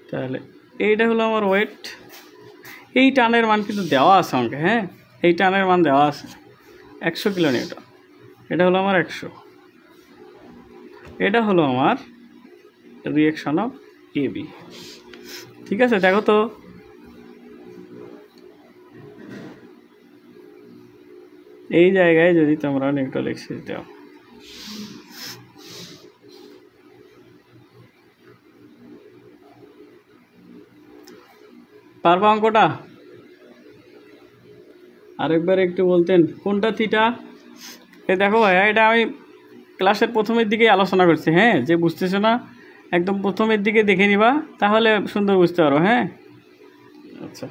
S1: তাহলে এইটা হলো আমার ওয়েট। এই টানের মান কিন্তু দেওয়া আছে আমাকে। হ্যাঁ, এই টানের মান দেওয়া আছে 100 কিলোনিউটন। এটা হলো আমার 100। এটা হলো আমার রিঅ্যাকশন অফ এবি। ঠিক আছে, দেখো তো এই জায়গায় যদি তোমরা নিউট্রাল এক্সিস দাও, পারবা অঙ্কটা? আরেকবার একটু বলতেন কোনটা থিটা? এই দেখো ভাইয়া, এটা আমি ক্লাসের প্রথমের দিকেই আলোচনা করছি। হ্যাঁ, যে বুঝতেছো না একদম প্রথমের দিকে দেখে নিবা, তাহলে সুন্দর বুঝতে পারো। হ্যাঁ, আচ্ছা।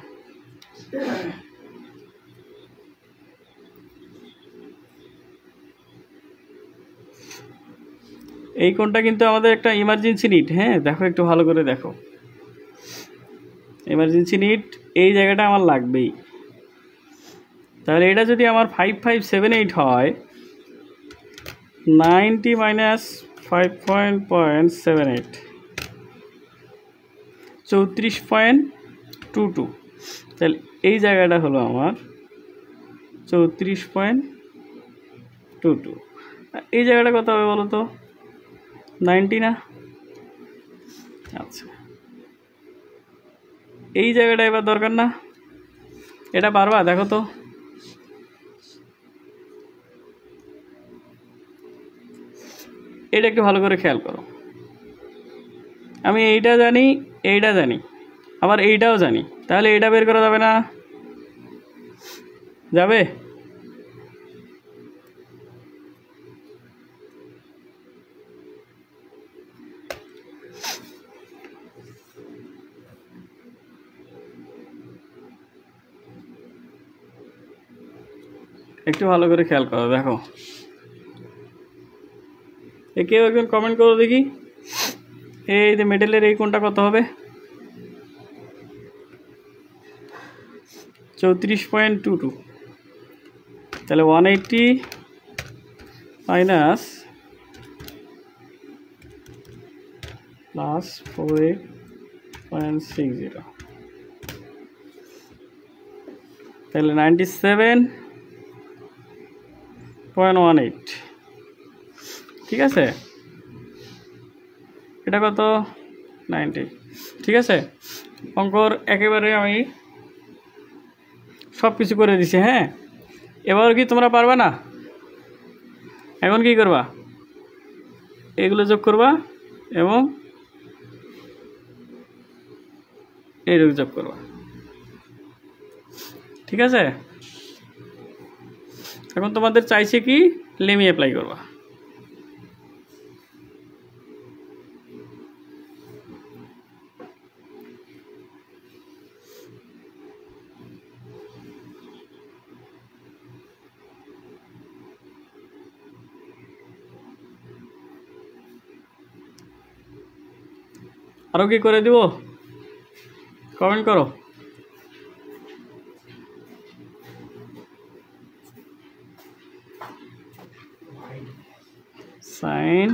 S1: এই কোণটা কিন্তু আমাদের একটা ইমার্জেন্সি নিট। হ্যাঁ, দেখো একটু ভালো করে দেখো, ইমার্জেন্সি নিট এই জায়গাটা আমার লাগবেই। তাহলে এটা যদি আমার 5578 হয়, 90 মাইনাস 5.78, 34.22। তাহলে এই জায়গাটা হলো আমার 34.22। এই জায়গাটা কত হবে বলো তো? 90 না? আচ্ছা, এই জায়গাটা এবার দরকার না? এটা পারবা? দেখো তো, এটা একটু ভালো করে খেয়াল করো। আমি এইটা জানি, এইটা জানি, আবার এইটাও জানি, তাহলে এইটা বের করা যাবে না? যাবে? একটু ভালো করে খেয়াল করো, দেখো। কেউ একজন কমেন্ট করো দেখি, এই যে মেডেলের এই কোণটা কত হবে? 34.22। তাহলে 180 মাইনাস প্লাস 48.60, তাহলে 97.18। ঠিক আছে, এটা কত? 90। ঠিক আছে, অঙ্কর একেবারে আমি সব কিছু করে দিছি। হ্যাঁ, এবার কি তোমরা পারবে না? এখন কি করবা? এগুলো যোগ করবা এবং এইটুকু যোগ করবা। ঠিক আছে, এখন তোমাদের চাইছে কি লেমি অ্যাপ্লাই করবা। আরও কি করে দিব? কমেন্ট করো। সাইন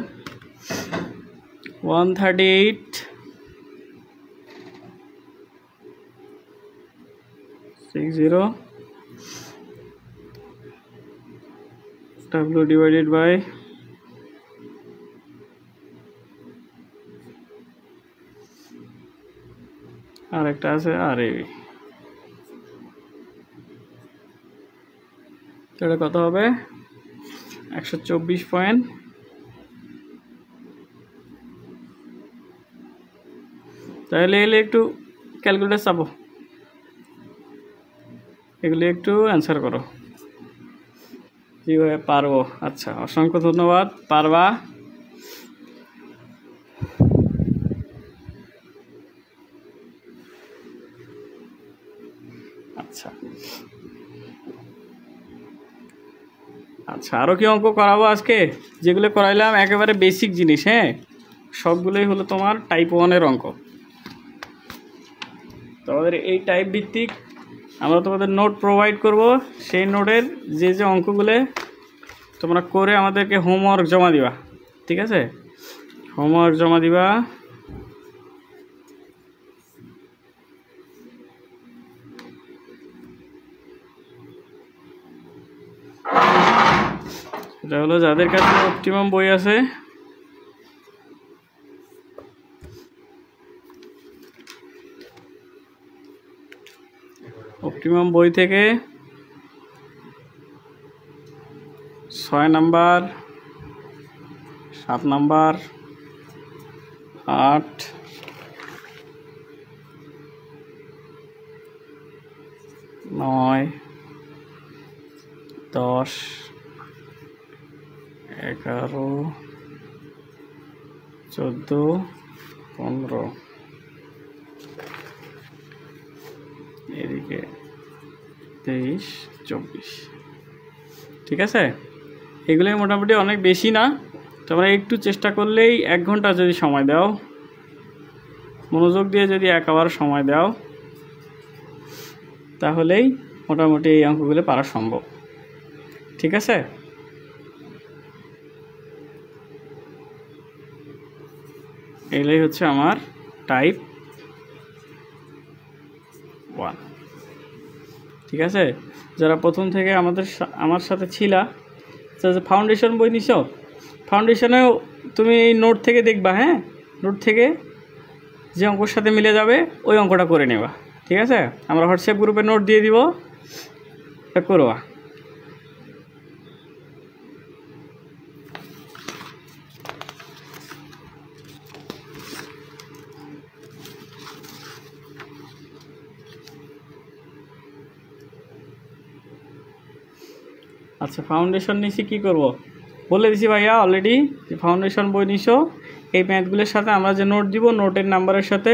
S1: 138.60 W divided by আর একটা আছে আর এ, এটা কত হবে? 124 পয়েন্ট। তাহলে এলে একটু ক্যালকুলেটার চাপো, এগুলি একটু অ্যান্সার করো কীভাবে পারবো। আচ্ছা, অসংখ্য ধন্যবাদ, পারবা। আচ্ছা আচ্ছা, আরও কি অঙ্ক করাবো আজকে? যেগুলো করাইলাম একেবারে বেসিক জিনিস, হ্যাঁ, সবগুলোই হলো তোমার টাইপ 1-এর অঙ্ক। তোমাদের এই টাইপ ভিত্তিক আমরা তোমাদের নোট প্রোভাইড করব। সেই নোটের যে যে অঙ্কগুলো তোমরা করে আমাদেরকে হোমওয়ার্ক জমা দিবা, ঠিক আছে? হোমওয়ার্ক জমা দিবা। এটা হলো যাদের কাছে অপটিমাম বই আছে, অপটিমাম বই থেকে 6 নাম্বার, 7 নাম্বার, 8, 9, 10, 11, 14, 15, এদিকে 23, 24, ঠিক আছে? এগুলোই মোটামুটি অনেক বেশি না, তোমরা একটু চেষ্টা করলেই 1 ঘন্টা যদি সময় দাও, মনোযোগ দিয়ে যদি 1 আওয়ার সময় দাও, তাহলেই মোটামুটি এই অঙ্কগুলো পারা সম্ভব, ঠিক আছে? এগুলোই হচ্ছে আমার টাইপ 1, ঠিক আছে? যারা প্রথম থেকে আমার সাথে ছিলা, যে ফাউন্ডেশন বই নিছো, ফাউন্ডেশনেও তুমি এই নোট থেকে দেখবা, হ্যাঁ, নোট থেকে যে অঙ্কর সাথে মিলে যাবে ওই অঙ্কটা করে নেবা, ঠিক আছে? আমরা হোয়াটসঅ্যাপ গ্রুপে নোট দিয়ে দিব, করবা। আচ্ছা, ফাউন্ডেশন নিছি কি করব বলে দিছি ভাইয়া অলরেডি, যে ফাউন্ডেশন বই নিছো, এই ম্যাথগুলোর সাথে আমরা যে নোট দিব, নোটের নাম্বারের সাথে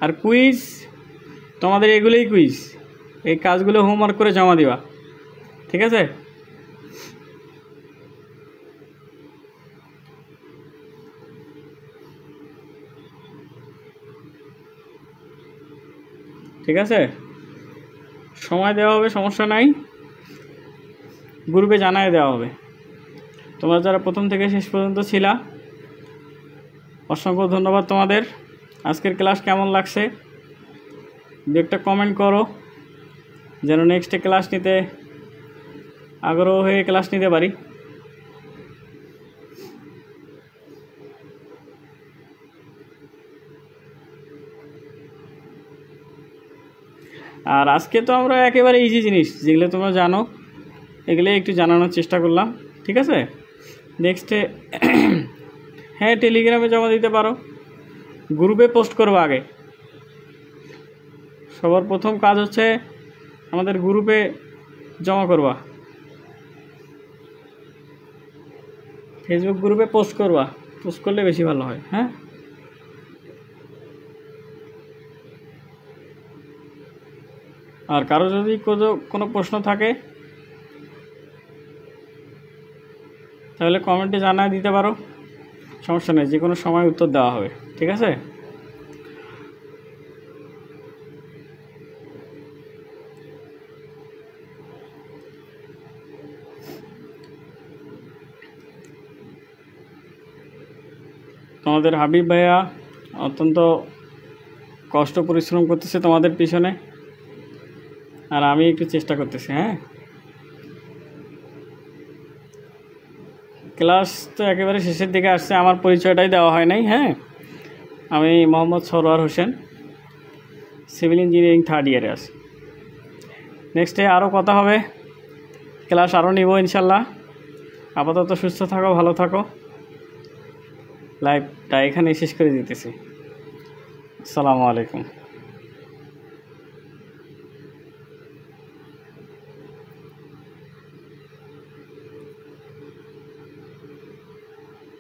S1: আর কুইজ, তোমাদের এগুলোই কুইজ, এই কাজগুলো হোমওয়ার্ক করে জমা দিবা, ঠিক আছে? ঠিক আছে, সময় দেওয়া হবে, সমস্যা নাই, গ্রুপে জানায় দেওয়া হবে। তোমরা যারা প্রথম থেকে শেষ পর্যন্ত ছিলা, অসংখ্য ধন্যবাদ তোমাদের। আজকের ক্লাস কেমন লাগছে একটা কমেন্ট করো, যেন নেক্সটে ক্লাস নিতে আগ্রহ হয়ে ক্লাস নিতে পারি। আর আজকে তো আমরা একেবারে ইজি জিনিস যেগুলো তোমরা জানো, এগুলো একটু জানানোর চেষ্টা করলাম, ঠিক আছে? নেক্সটে হ্যাঁ, টেলিগ্রামে জমা দিতে পারো, গ্রুপে পোস্ট করবো আগে। সবার প্রথম কাজ হচ্ছে আমাদের গ্রুপে জমা করবা, ফেসবুক গ্রুপে পোস্ট করবা, পোস্ট করলে বেশি ভালো হয়, হ্যাঁ? আর কারো যদি কোনো প্রশ্ন থাকে তাহলে কমেন্টে জানায় দিতে পারো, সমস্যা নেই, যে কোনো সময় উত্তর দেওয়া হবে, ঠিক আছে? তোমাদের হাবিব ভাইয়া অত্যন্ত কষ্ট পরিশ্রম করতেছে তোমাদের পিছনে, আর আমি একটু চেষ্টা করতেছি, হ্যাঁ? ক্লাস তো একেবারে শেষের দিকে আসছে, আমার পরিচয়টাই দেওয়া হয় নাই, হ্যাঁ? আমি Mohammad Sarwar Hossain, civil engineering 3rd ইয়ারে আছি। নেক্সটে আরও কথা হবে, ক্লাস আরও নিব ইনশাল্লাহ। আপাতত সুস্থ থাকো, ভালো থাকো, লাইভটা এখানে শেষ করে দিতেছি। আসসালামু আলাইকুম।